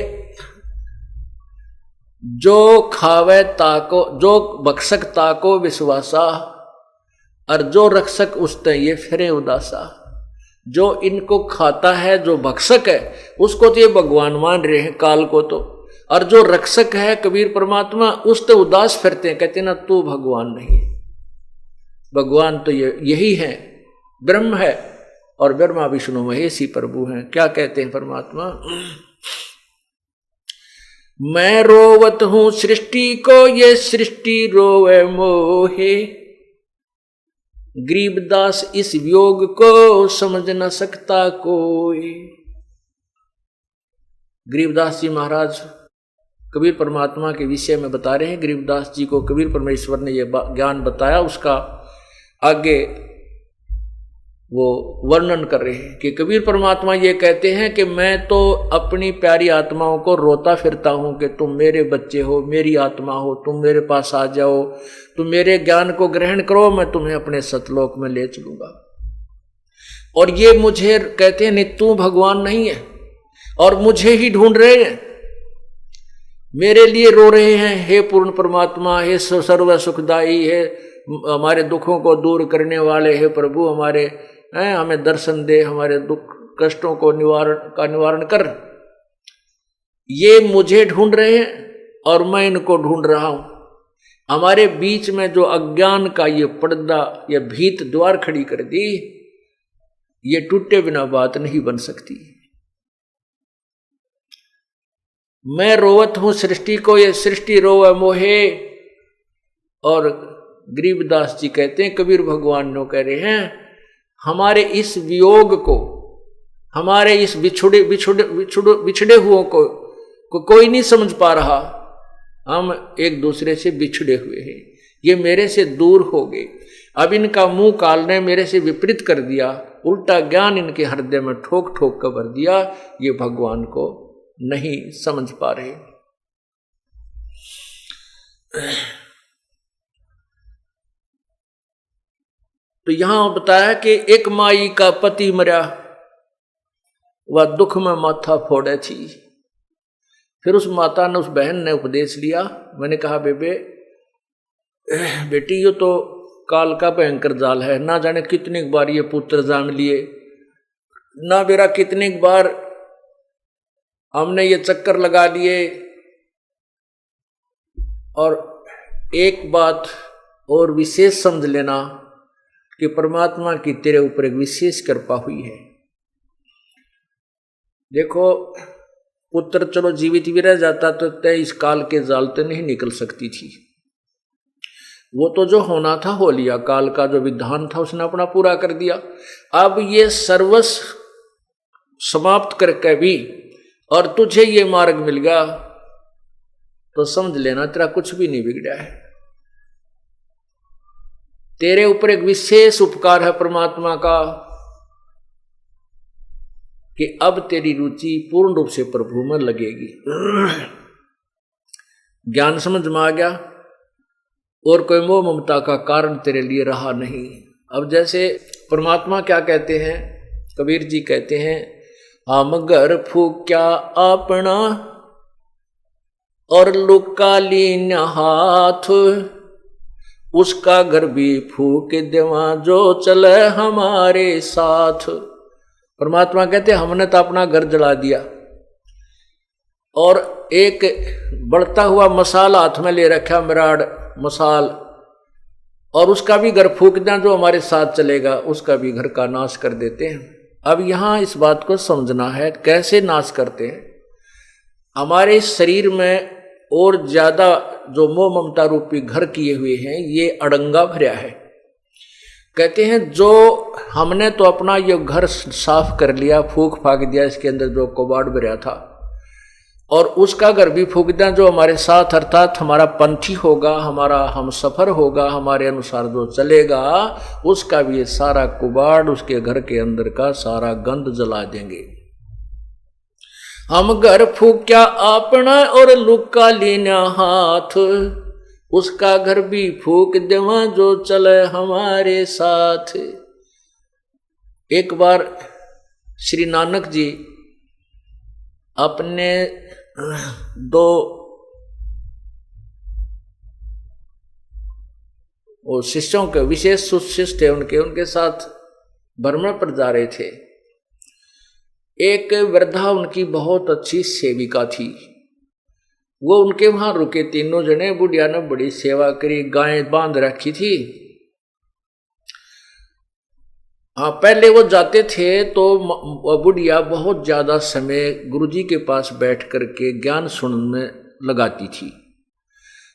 [SPEAKER 2] जो खावे ताको, जो बख्शक ताको विश्वासा, और जो रक्षक उसते ये फिरे उदासा। जो इनको खाता है, जो भक्षक है, उसको तो ये भगवान मान रहे हैं काल को तो, और जो रक्षक है कबीर परमात्मा, उस तो उदास फिरते हैं, कहते ना तू भगवान नहीं, भगवान तो यही है, ब्रह्म है, और ब्रह्मा विष्णु महेश ही प्रभु हैं। क्या कहते हैं परमात्मा, मैं रोवत हूं सृष्टि को, ये सृष्टि रोवे मोहे, गरीबदास इस वियोग को समझ न सकता कोई। गरीबदास जी महाराज कबीर परमात्मा के विषय में बता रहे हैं। गरीबदास जी को कबीर परमेश्वर ने यह ज्ञान बताया, उसका आगे वो वर्णन कर रहे हैं कि कबीर परमात्मा ये कहते हैं कि मैं तो अपनी प्यारी आत्माओं को रोता फिरता हूं कि तुम मेरे बच्चे हो, मेरी आत्मा हो, तुम मेरे पास आ जाओ, तुम मेरे ज्ञान को ग्रहण करो, मैं तुम्हें अपने सतलोक में ले चलूंगा। और ये मुझे कहते हैं नहीं तू भगवान नहीं है, और मुझे ही ढूंढ रहे हैं, मेरे लिए रो रहे हैं, हे पूर्ण परमात्मा, हे सर्व सुखदाई, हे हमारे दुखों को दूर करने वाले, हे प्रभु हमारे हमें दर्शन दे, हमारे दुख कष्टों को निवारण कर। ये मुझे ढूंढ रहे हैं और मैं इनको ढूंढ रहा हूं। हमारे बीच में जो अज्ञान का ये पर्दा, ये भीत द्वार खड़ी कर दी, ये टूटे बिना बात नहीं बन सकती। मैं रोवत हूं सृष्टि को, ये सृष्टि रोवे मोहे। और गरीबदास जी कहते हैं, कबीर भगवान ने कह रहे हैं, हमारे इस वियोग को, हमारे इस बिछड़े हुओं को कोई नहीं समझ पा रहा। हम एक दूसरे से बिछड़े हुए हैं, ये मेरे से दूर हो गए। अब इनका मुंह काल ने मेरे से विपरीत कर दिया, उल्टा ज्ञान इनके हृदय में ठोक ठोक कर भर दिया। ये भगवान को नहीं समझ पा रहे। तो यहां बताया कि एक माई का पति मरा, वह दुख में माथा फोड़े थी। फिर उस माता ने, उस बहन ने उपदेश लिया। मैंने कहा, बेटी ये तो काल का भयंकर जाल है, ना जाने कितनी बार ये पुत्र जान लिए, ना बेरा कितनी बार हमने ये चक्कर लगा लिए। और एक बात और विशेष समझ लेना कि परमात्मा की तेरे ऊपर एक विशेष कृपा हुई है। देखो, पुत्र चलो जीवित भी रह जाता तो तय इस काल के जाल से नहीं निकल सकती थी। वो तो जो होना था हो लिया, काल का जो विधान था उसने अपना पूरा कर दिया। अब ये सर्वस्व समाप्त करके भी और तुझे ये मार्ग मिल गया तो समझ लेना तेरा कुछ भी नहीं बिगड़ा है। तेरे ऊपर एक विशेष उपकार है परमात्मा का कि अब तेरी रुचि पूर्ण रूप से प्रभु में लगेगी। ज्ञान समझ में आ गया और कोई मोह ममता का कारण तेरे लिए रहा नहीं। अब जैसे परमात्मा क्या कहते हैं, कबीर जी कहते हैं, हम घर फूक्या अपना और लुका लीन हाथ, उसका घर भी फूक देवा जो चले हमारे साथ। परमात्मा कहते हमने तो अपना घर जला दिया और एक बढ़ता हुआ मसाल हाथ में ले रखा, मिराड मसाल, और उसका भी घर फूक दें जो हमारे साथ चलेगा, उसका भी घर का नाश कर देते हैं। अब यहां इस बात को समझना है, कैसे नाश करते हैं। हमारे शरीर में और ज्यादा जो मोह ममता रूपी घर किए हुए हैं, ये अड़ंगा भरा है। कहते हैं जो हमने तो अपना ये घर साफ कर लिया, फूक फाक दिया, इसके अंदर जो कबाड़ भरा था, और उसका घर भी फूक दिया जो हमारे साथ, अर्थात हमारा पंथी होगा, हमारा हम सफर होगा, हमारे अनुसार जो चलेगा, उसका भी ये सारा कबाड़, उसके घर के अंदर का सारा गंद जला देंगे। हम घर फूक्या अपना और लुका लीना हाथ, उसका घर भी फूक देवा जो चले हमारे साथ। एक बार श्री नानक जी अपने दो शिष्यों के, विशेष शिष्य थे उनके साथ भ्रमण पर जा रहे थे। एक वृद्धा उनकी बहुत अच्छी सेविका थी, वो उनके वहां रुके, तीनों जने। बुढ़िया ने बड़ी सेवा करी, गायें बांध रखी थी। हाँ, पहले वो जाते थे तो बुढ़िया बहुत ज्यादा समय गुरुजी के पास बैठ करके ज्ञान सुनने में लगाती थी।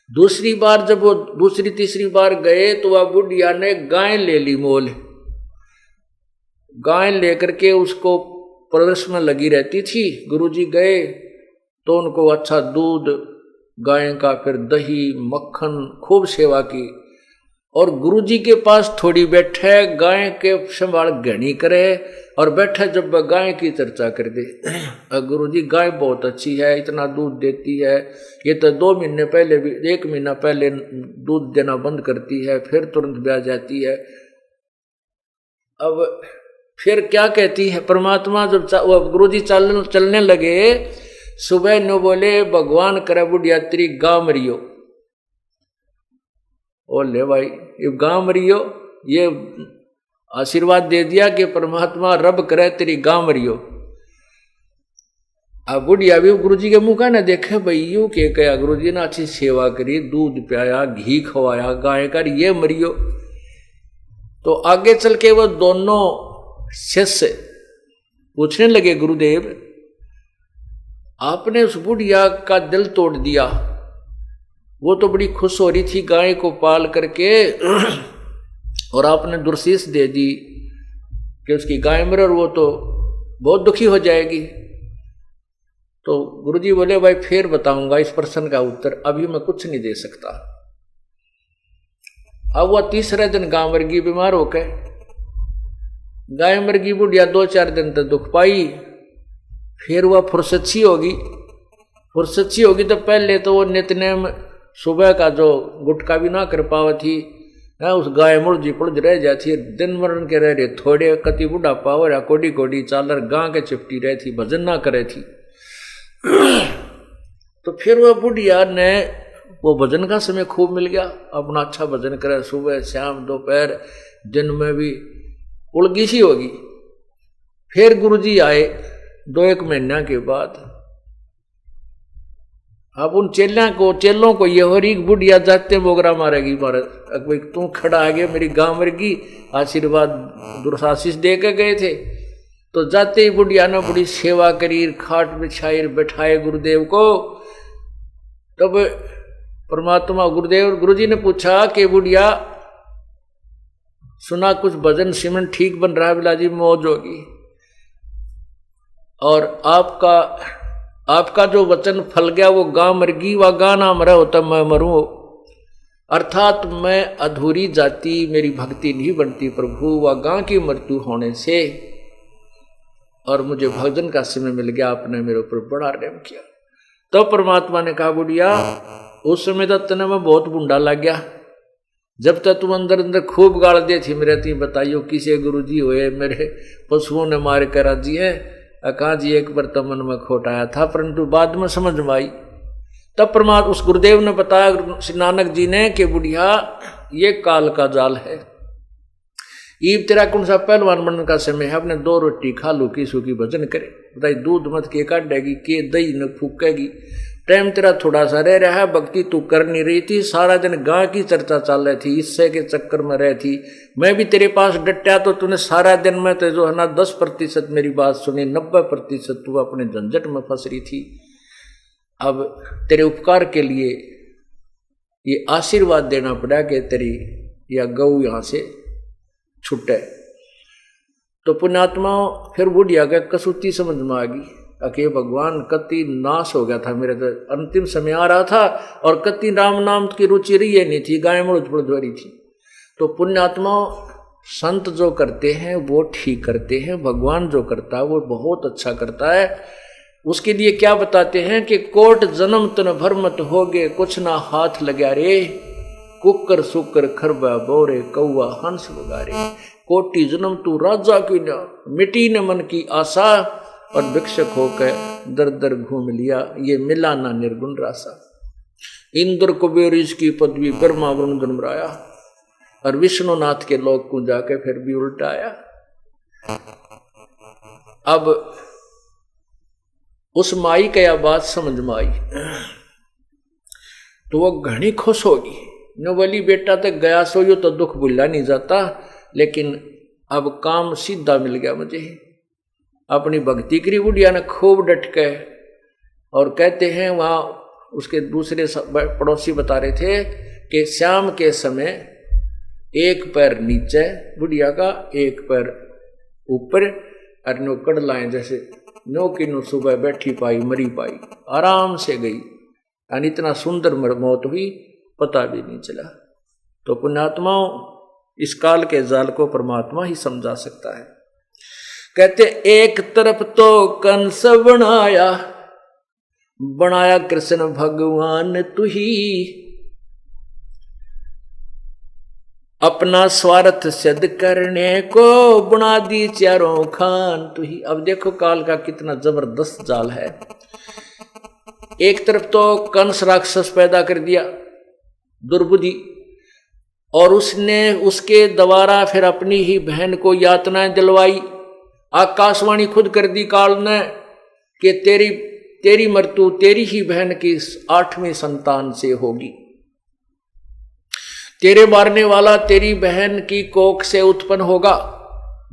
[SPEAKER 2] दूसरी बार जब वो दूसरी तीसरी बार गए तो वह बुढ़िया ने गाय ले ली मोल। गाय लेकर के उसको परवरिश में लगी रहती थी। गुरुजी गए तो उनको अच्छा दूध गाय का, फिर दही मक्खन, खूब सेवा की। और गुरुजी के पास थोड़ी बैठे, गाय के संभाल घनी करे और बैठे जब गाय की चर्चा कर दे। गुरुजी गाय बहुत अच्छी है, इतना दूध देती है, ये तो 2 महीने पहले भी, 1 महीना पहले दूध देना बंद करती है, फिर तुरंत ब्याह जाती है। अब फिर क्या कहती है परमात्मा, जब गुरुजी चलने लगे, सुबह न बोले भगवान करे बुढ़िया तेरी गांव मरियो। ओ ले भाई, ये गांव मरियो, ये आशीर्वाद दे दिया कि परमात्मा रब करे तेरी गांव मरियो। अब बुढ़िया भी गुरु जी के मुंह का ना देखे भाई यू के कया गुरु जी ने अच्छी सेवा करी, दूध पियाया, घी खवाया, गाय कर ये मरियो। तो आगे चल के वो दोनों शिष्य पूछने लगे गुरुदेव आपने उस बुढ़िया का दिल तोड़ दिया, वो तो बड़ी खुश हो रही थी गाय को पाल करके और आपने दुर्शीष दे दी कि उसकी गाय मरे और वो तो बहुत दुखी हो जाएगी। तो गुरुजी बोले भाई फिर बताऊंगा इस प्रश्न का उत्तर, अभी मैं कुछ नहीं दे सकता। अब वह तीसरे दिन गाय मरगी बीमार होकर, गाय मरगी बुढ़िया 2-4 दिन तक दुख पाई, फिर वह फुर्सत होगी तो पहले तो वो नित्यनेम सुबह का जो गुटका भी ना कर पावा थी, उस गाय मुड़जी पुड़ज रह जाती, दिन मरण के रह रहे थोड़े कति बुढ़ा पावर या कोडी कोडी चालर गां के चिपटी रही थी, भजन ना करे थी। तो फिर वह बुढ़िया ने वो भजन का समय खूब मिल गया, अपना अच्छा भजन करे सुबह शाम दोपहर दिन में भी, उलगी सी होगी। फिर गुरुजी आए 2-1 महीना के बाद। अब उन चेलों को ये हो रही बुढ़िया जाते बोगरा मारेगी भारत, तू खड़ा आ गया मेरी गांव मरगी, आशीर्वाद दुर्शाशीष दे के गए थे। तो जाते ही बुढ़िया ने बड़ी सेवा करी, खाट बिछाई, बैठाए गुरुदेव को। तब परमात्मा गुरुजी ने पूछा कि बुढ़िया सुना कुछ भजन सिमरन ठीक बन रहा है, बिलाजी मौज होगी, और आपका जो वचन फल गया वो गां मरगी व गां ना मरा होता मैं मरूं, अर्थात मैं अधूरी जाति मेरी भक्ति नहीं बनती प्रभु व गां की मृत्यु होने से, और मुझे भजन का समय मिल गया, आपने मेरे ऊपर बड़ा रहम किया। तो परमात्मा ने कहा बुढ़िया उस समय तक तने मैं बहुत बुंडा लग गया, जब तक तुम अंदर अंदर खूब गाल दे थी मेरे ती बताइयो किसे गुरुजी हुए मेरे पशुओं ने मार कर राजी है, कहा जी एक बार तो मन में खोट आया था, परंतु बाद में समझ में आई। तब परमात्मा उस गुरुदेव ने बताया श्री नानक जी ने कि बुढ़िया ये काल का जाल है, ईब तेरा कौन सा पहलवान बनने का समय है, अपने 2 रोटी खा लू की सूखी भजन करे, बताई दूध मत के काटेगी के दही न फूकेगी, टाइम तेरा थोड़ा सा रह रहा है, भक्ति तू कर नहीं रही थी, सारा दिन गां की चर्चा चल रही थी, इससे के चक्कर में रह थी, मैं भी तेरे पास डटा तो तूने सारा दिन में तो जो है ना 10% मेरी बात सुनी, 90% तू अपने झंझट में फंस रही थी। अब तेरे उपकार के लिए ये आशीर्वाद देना पड़ा कि तेरी या गऊ यहां से छुटे। तो पुण्यात्मा फिर बुढ़िया का कसूती समझ में आ गई, अके भगवान कति नाश हो गया था, मेरे तो अंतिम समय आ रहा था और कति राम नाम की रुचि रही नहीं थी, गाय मुड़ रही थी। तो पुण्यात्मा संत जो करते हैं वो ठीक करते हैं, भगवान जो करता है वो बहुत अच्छा करता है। उसके लिए क्या बताते हैं कि कोट जन्म तन भर मत होगे कुछ ना हाथ लगा रे, कुकर सुकर खरबा बोरे कौआ हंस वगारे, कोटि जन्म तू राजा की न मिटी न मन की आशा, और भिक्षक होकर दर दर घूम लिया ये मिला ना निर्गुण रासा। इंद्र कुबेर इसकी पदवी ब्रह्मा वरुण धर्मराया, और विष्णुनाथ के लोक को जाके फिर भी उल्टा आया। अब उस माई का यह बात समझ में आई तो वो घनी खुश होगी, न बोली बेटा तक गया सो यो तो दुख भूला नहीं जाता, लेकिन अब काम सीधा मिल गया मुझे। अपनी भक्ति करी बुढ़िया ने खूब डट के, और कहते हैं वहां उसके दूसरे पड़ोसी बता रहे थे कि शाम के समय एक पैर नीचे बुढ़िया का, एक पैर ऊपर, और नो कड़लाएं जैसे नो की नो सुबह बैठी पाई मरी पाई, आराम से गई, यानी इतना सुंदर मौत हुई पता भी नहीं चला। तो पुण्यात्माओं इस काल के जाल को परमात्मा ही समझा सकता है। कहते एक तरफ तो कंस बनाया कृष्ण भगवान तू ही, अपना स्वार्थ सिद्ध करने को बना दी चारों खान तू ही। अब देखो काल का कितना जबरदस्त जाल है। एक तरफ तो कंस राक्षस पैदा कर दिया दुर्बुद्धि, और उसने उसके द्वारा फिर अपनी ही बहन को यातनाएं दिलवाई। आकाशवाणी खुद कर दी काल ने कि तेरी मृत्यु तेरी ही बहन की 8वीं संतान से होगी, तेरे मारने वाला तेरी बहन की कोख से उत्पन्न होगा।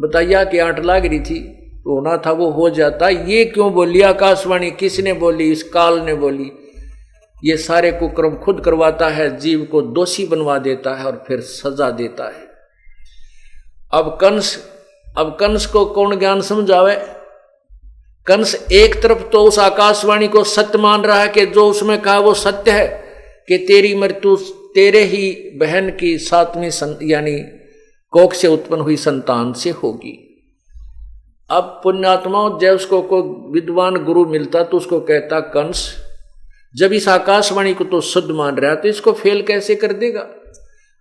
[SPEAKER 2] बताइया कि 8 लाग रही थी तो होना था वो हो जाता। ये क्यों बोली आकाशवाणी? किसने बोली? इस काल ने बोली। ये सारे कुकर्म खुद करवाता है, जीव को दोषी बनवा देता है और फिर सजा देता है। अब कंस को कौन ज्ञान समझावे? कंस एक तरफ तो उस आकाशवाणी को सत्य मान रहा है कि जो उसमें कहा वो सत्य है कि तेरी मृत्यु तेरे ही बहन की 7वीं यानी कोख से उत्पन्न हुई संतान से होगी। अब पुण्यात्माओं, जब उसको कोई विद्वान गुरु मिलता तो उसको कहता, कंस जब इस आकाशवाणी को तो शुद्ध मान रहा तो इसको फेल कैसे कर देगा?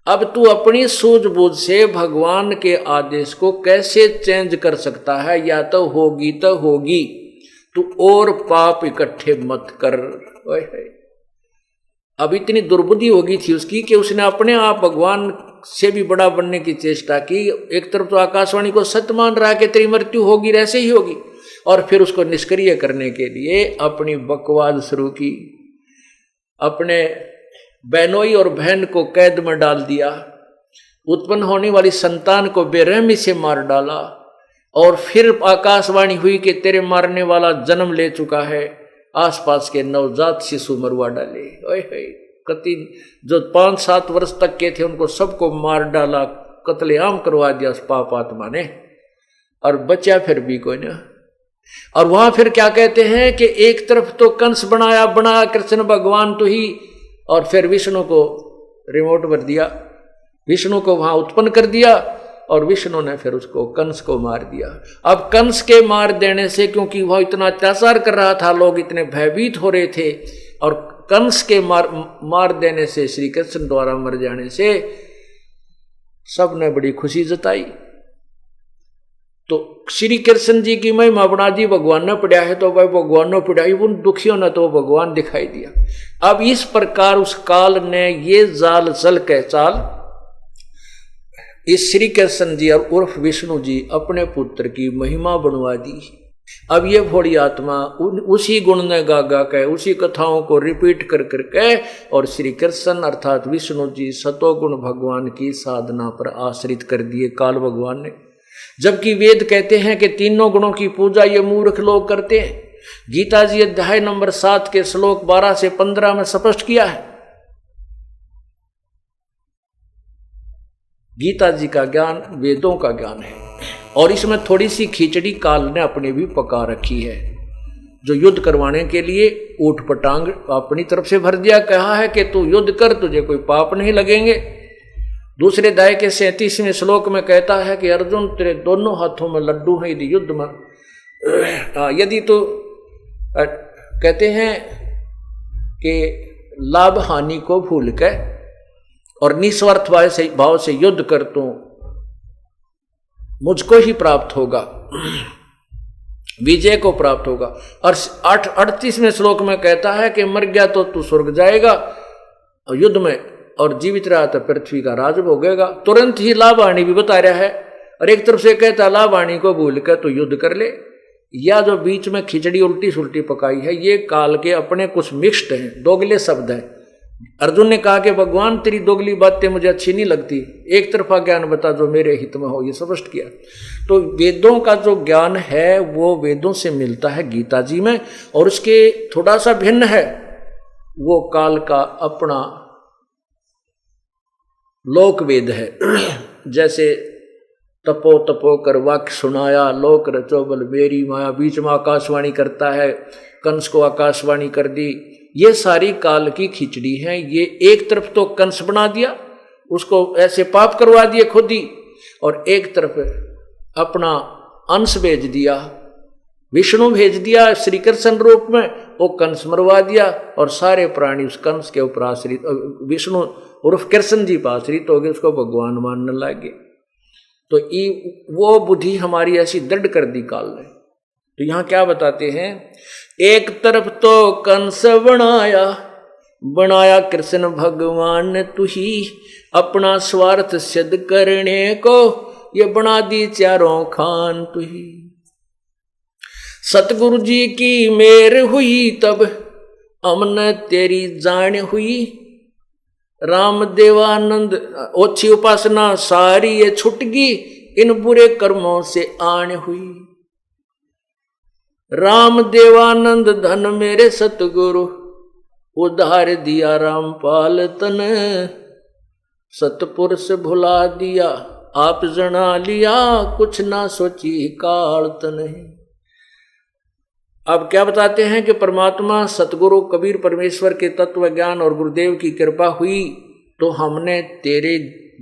[SPEAKER 2] अब तू अपनी सूझबूझ से भगवान के आदेश को कैसे चेंज कर सकता है? या तो होगी तो होगी, तू और पाप इकट्ठे मत कर। अब इतनी दुर्बुद्धि होगी थी उसकी कि उसने अपने आप भगवान से भी बड़ा बनने की चेष्टा की। एक तरफ तो आकाशवाणी को सत्य मान रहा है कि तेरी मृत्यु होगी, ऐसे ही होगी, और फिर उसको निष्क्रिय करने के लिए अपनी बकवाद शुरू की। अपने बहनोई और बहन को कैद में डाल दिया, उत्पन्न होने वाली संतान को बेरहमी से मार डाला, और फिर आकाशवाणी हुई कि तेरे मारने वाला जन्म ले चुका है। आसपास के नवजात शिशु मरवा डाले। ओए कति जो 5-7 वर्ष तक के थे उनको सबको मार डाला, कत्लेआम करवा दिया उस पाप आत्मा ने, और बचा फिर भी कोई ना। और वहां फिर क्या कहते हैं कि एक तरफ तो कंस बनाया कृष्ण भगवान तो ही, और फिर विष्णु को रिमोट भर दिया, विष्णु को वहां उत्पन्न कर दिया, और विष्णु ने फिर उसको कंस को मार दिया। अब कंस के मार देने से, क्योंकि वह इतना अत्याचार कर रहा था, लोग इतने भयभीत हो रहे थे, और कंस के मार देने से, श्री कृष्ण द्वारा मर जाने से सबने बड़ी खुशी जताई। तो श्री कृष्ण जी की महिमा बना दी, भगवान ने पढ़ा है तो भाई भगवान ने पढ़ाई, उन दुखियों ने तो भगवान दिखाई दिया। अब इस प्रकार उस काल ने ये जाल चल के चाल इस श्री कृष्ण जी और उर्फ विष्णु जी अपने पुत्र की महिमा बनवा दी। अब ये भोड़ी आत्मा उसी गुण ने गा गा के, उसी कथाओं को रिपीट कर करके, और श्री कृष्ण अर्थात विष्णु जी सतोगुण भगवान की साधना पर आश्रित कर दिए काल भगवान ने। जबकि वेद कहते हैं कि तीनों गुणों की पूजा ये मूर्ख लोग करते हैं। गीता जी अध्याय नंबर 7 के श्लोक 12 से 15 में स्पष्ट किया है। गीता जी का ज्ञान वेदों का ज्ञान है, और इसमें थोड़ी सी खिचड़ी काल ने अपनी भी पका रखी है, जो युद्ध करवाने के लिए ऊट पटांग अपनी तरफ से भर दिया। कहा है कि तू युद्ध कर, तुझे कोई पाप नहीं लगेंगे। दूसरे अध्याय के 37वें श्लोक में कहता है कि अर्जुन तेरे दोनों हाथों में लड्डू है, यदि युद्ध में यदि तो कहते हैं कि लाभ हानि को भूल के और निस्वार्थ भाव से युद्ध कर तो मुझको ही प्राप्त होगा, विजय को प्राप्त होगा। और 38वें श्लोक में कहता है कि मर गया तो तू स्वर्ग जाएगा युद्ध में, और जीवित रहा तो पृथ्वी का राज भोगेगा। तुरंत ही लाभाणी भी बता रहा है, और एक तरफ से कहता लाभाणी को भूल कर तो युद्ध कर ले। या जो बीच में खिचड़ी उल्टी सुल्टी पकाई है, ये काल के अपने कुछ मिक्स्ड हैं, दोगले शब्द हैं। अर्जुन ने कहा कि भगवान तेरी दोगली बातें मुझे अच्छी नहीं लगती, एक तरफा ज्ञान बता जो मेरे हित में हो, ये स्पष्ट किया। तो वेदों का जो ज्ञान है वो वेदों से मिलता है गीता जी में, और उसके थोड़ा सा भिन्न है वो काल का अपना लोक वेद है। जैसे तपो तपो कर वाक्य सुनाया, लोक रचो बल मेरी माया, बीच में आकाशवाणी करता है, कंस को आकाशवाणी कर दी। ये सारी काल की खिचड़ी है। ये एक तरफ तो कंस बना दिया, उसको ऐसे पाप करवा दिए खुद ही, और एक तरफ अपना अंश भेज दिया, विष्णु भेज दिया श्री कृष्ण रूप में, वो कंस मरवा दिया, और सारे प्राणी उस कंस के ऊपर आश्रित, विष्णु उर्फ कृष्ण जी पर आश्रित हो गए, उसको भगवान मानने लगे। तो वो बुद्धि हमारी ऐसी दृढ़ कर दी काल ने। तो यहां क्या बताते हैं, एक तरफ तो कंस बनाया, बनाया कृष्ण भगवान ने तुही, अपना स्वार्थ सिद्ध करने को ये बना दी चारों खान तुही। सतगुरु जी की मेर हुई तब हमने तेरी जान हुई, राम देवानंद ओछी उपासना सारी ये छुटगी, इन बुरे कर्मों से आन हुई। राम देवानंद धन मेरे सतगुरु, उधार दिया रामपाल तन, सतपुरुष भुला दिया आप जना लिया, कुछ ना सोची काल तन। अब क्या बताते हैं कि परमात्मा सतगुरु कबीर परमेश्वर के तत्व ज्ञान और गुरुदेव की कृपा हुई तो हमने तेरे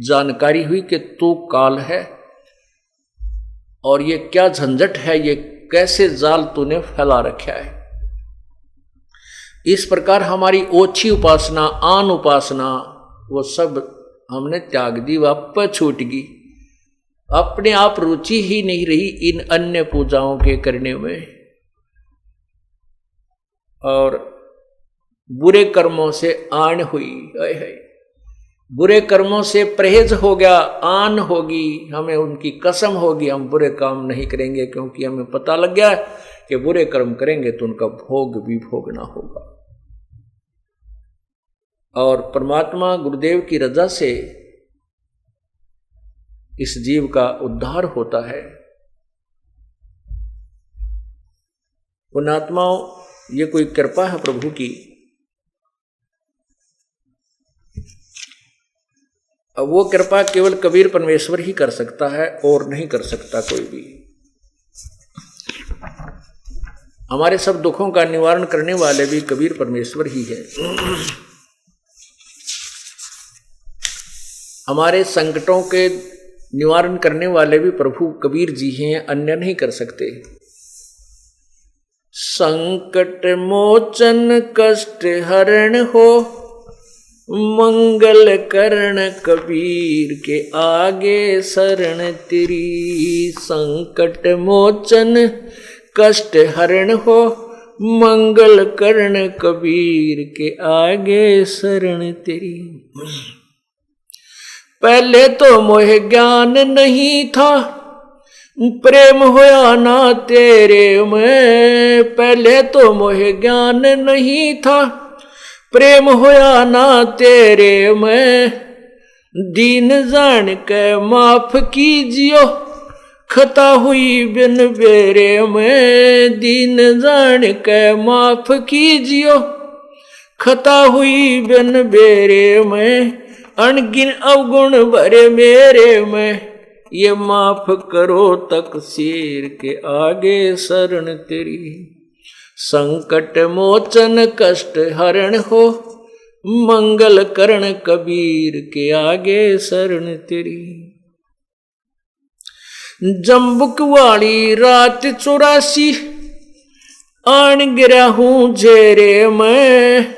[SPEAKER 2] जानकारी हुई कि तू काल है और ये क्या झंझट है, ये कैसे जाल तूने फैला रखा है। इस प्रकार हमारी ओछी उपासना, आन उपासना, वो सब हमने त्याग दी, वापस छूट गई। अपने आप रुचि ही नहीं रही इन अन्य पूजाओं के करने में, और बुरे कर्मों से आन हुई। बुरे कर्मों से परहेज हो गया, आन होगी, हमें उनकी कसम होगी हम बुरे काम नहीं करेंगे, क्योंकि हमें पता लग गया कि बुरे कर्म करेंगे तो उनका भोग भी भोगना होगा। और परमात्मा गुरुदेव की रजा से इस जीव का उद्धार होता है। पुण्यात्माओं, ये कोई कृपा है प्रभु की। अब वो कृपा केवल कबीर परमेश्वर ही कर सकता है और नहीं कर सकता कोई भी। हमारे सब दुखों का निवारण करने वाले भी कबीर परमेश्वर ही है। हमारे संकटों के निवारण करने वाले भी प्रभु कबीर जी हैं, अन्य नहीं कर सकते। संकट मोचन कष्ट हरण हो, मंगल करण कबीर के आगे शरण तेरी। संकट मोचन कष्ट हरण हो, मंगल करण कबीर के आगे शरण तेरी। पहले तो मोह ज्ञान नहीं था, प्रेम होया ना तेरे में। पहले तो मोह ज्ञान नहीं था, प्रेम होया ना तेरे में। दीन जान के माफ कीजियो, खता हुई बिन बेरे में। दीन जान के माफ कीजियो, खता हुई बिन बेरे में। अनगिन अवगुण भरे मेरे में, ये माफ करो तकसीर के आगे शरण तेरी। संकट मोचन कष्ट हरण हो, मंगल करण कबीर के आगे शरण तेरी। जम्बुक वाली रात 84 आन गिरा हूं झेरे में।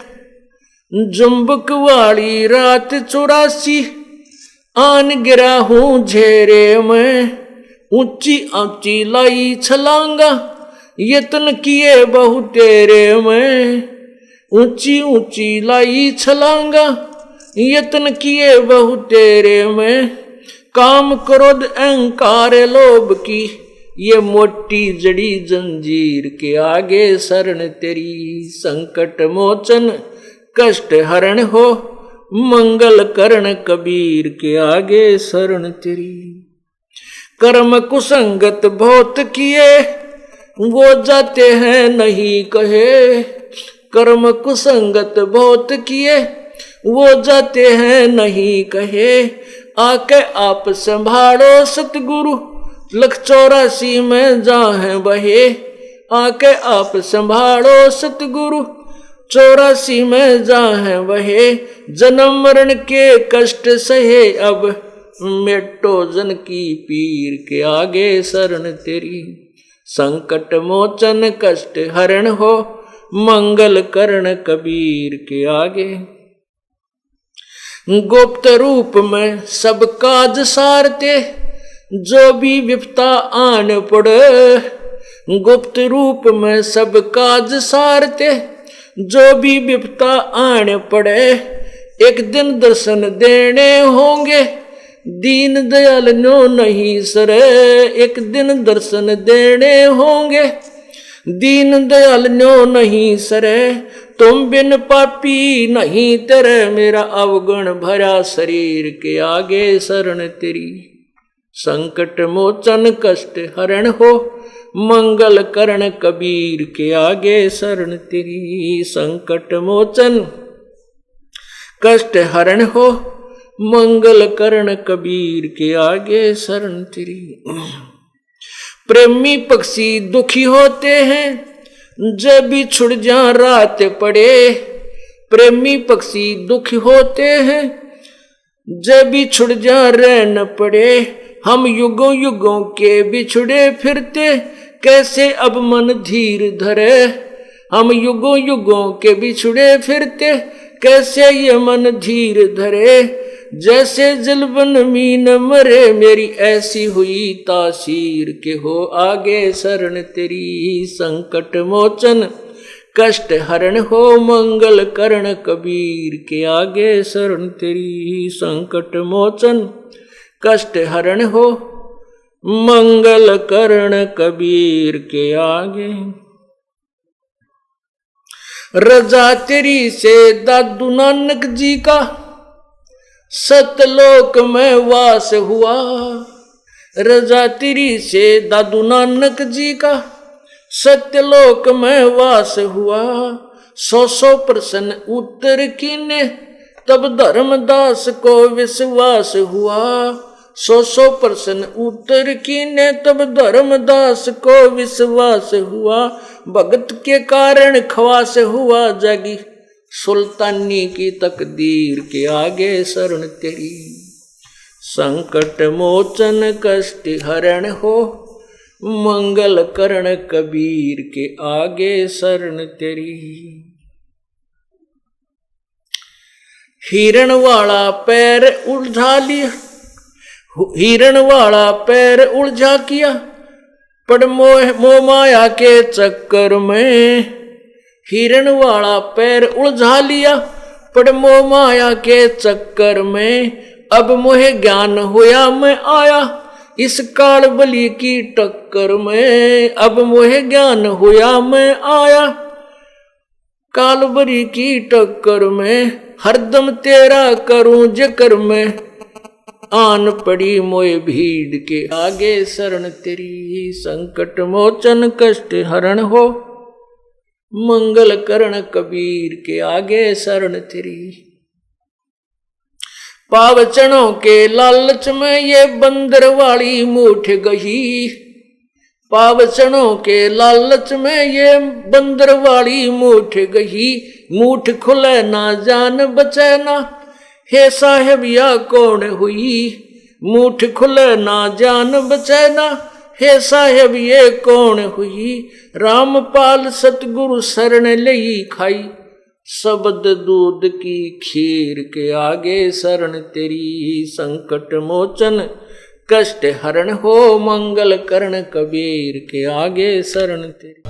[SPEAKER 2] जम्बुक वाली रात 84 आन गिरा हूं झेरे में। ऊंची ऊंची लाई छलांगा, यत्न किए बहु तेरे में। ऊंची ऊंची लाई छलांगा, यत्न किए बहु तेरे में। काम क्रोध अहंकार लोभ की, ये मोटी जड़ी जंजीर के आगे शरण तेरी। संकट मोचन कष्ट हरण हो, मंगल करण कबीर के आगे शरण तेरी। कर्म कुसंगत बहुत किए, वो जाते हैं नहीं कहे। कर्म कुसंगत बहुत किए, वो जाते हैं नहीं कहे। आके आप संभालो सतगुरु, लख 84 में जाहे बहे। आके आप संभालो सतगुरु, 84 में जाहे वहे। जन्म मरण के कष्ट सहे, अब मेटो जन की पीर के आगे शरण तेरी। संकट मोचन कष्ट हरण हो, मंगल करण कबीर के आगे। गुप्त रूप में सब काज सारते, जो भी विपता आन पड़े। गुप्त रूप में सब काज सारते, जो भी विपता आने पड़े एक दिन दर्शन देने होंगे, दीन दयाल नो नहीं सरे एक दिन दर्शन देने होंगे, दीन दयाल नो नहीं सरे तुम बिन पापी नहीं तेरे, मेरा अवगुण भरा शरीर के आगे शरण तेरी। संकट मोचन कष्ट हरण हो मंगल करण कबीर के आगे शरण तेरी। संकट मोचन कष्ट हरण हो मंगल करण कबीर के आगे शरण तेरी। प्रेमी पक्षी दुखी होते हैं जब भी छुड़ जा रात पड़े, प्रेमी पक्षी दुखी होते हैं जब भी छुड़ जा रहन पड़े, हम युगों युगों के बिछुड़े फिरते कैसे अब मन धीर धरे, हम युगों युगों के बिछुड़े फिरते कैसे ये मन धीर धरे, जैसे जलबन मीन मरे मेरी ऐसी हुई तासीर के हो आगे शरण तेरी। संकट मोचन कष्ट हरण हो मंगल करण कबीर के आगे शरण तेरी। संकट मोचन कष्ट हरण हो मंगल करण कबीर के आगे। रजा तेरी से दादू नानक जी का सतलोक में वास हुआ, रजा तेरी से दादू नानक जी का सत्यलोक में वास हुआ। 100 प्रश्न उत्तर कीने तब धर्मदास को विश्वास हुआ, 100 प्रश्न उत्तर कीने तब धर्मदास को विश्वास हुआ। भगत के कारण ख्वास हुआ जागी सुल्तानी की तकदीर के आगे शरण तेरी। संकट मोचन कष्ट हरण हो मंगल करण कबीर के आगे शरण तेरी। हिरण वाला पैर उलझा लिया, हिरण वाला पैर उलझा किया पड़ मोह माया के चक्कर में, हिरण वाला पैर उलझा लिया पड़ मोह माया के चक्कर में। अब मोहे ज्ञान होया मैं आया इस काल बलि की टक्कर में, अब मोहे ज्ञान होया मैं आया काल बलि की टक्कर में। हरदम तेरा करूं जिक्र में आन पड़ी मोए भीड़ के आगे शरण तेरी। संकट मोचन कष्ट हरण हो मंगल करण कबीर के आगे शरण तेरी। पावचनों के लालच में ये बंदर वाली मूठ गई, पावचनों के लालच में ये बंदर वाली मूठ गई। मूठ खुले ना जान बचे ना हे साहेब या कौन हुई, मूठ खुले ना जान बचे ना हे साहेब ये कौन हुई। रामपाल सतगुरु शरण लई खाई शब्द दूध की खीर के आगे शरण तेरी। संकट मोचन कष्ट हरण हो मंगल करण कबीर के आगे शरण तेरी।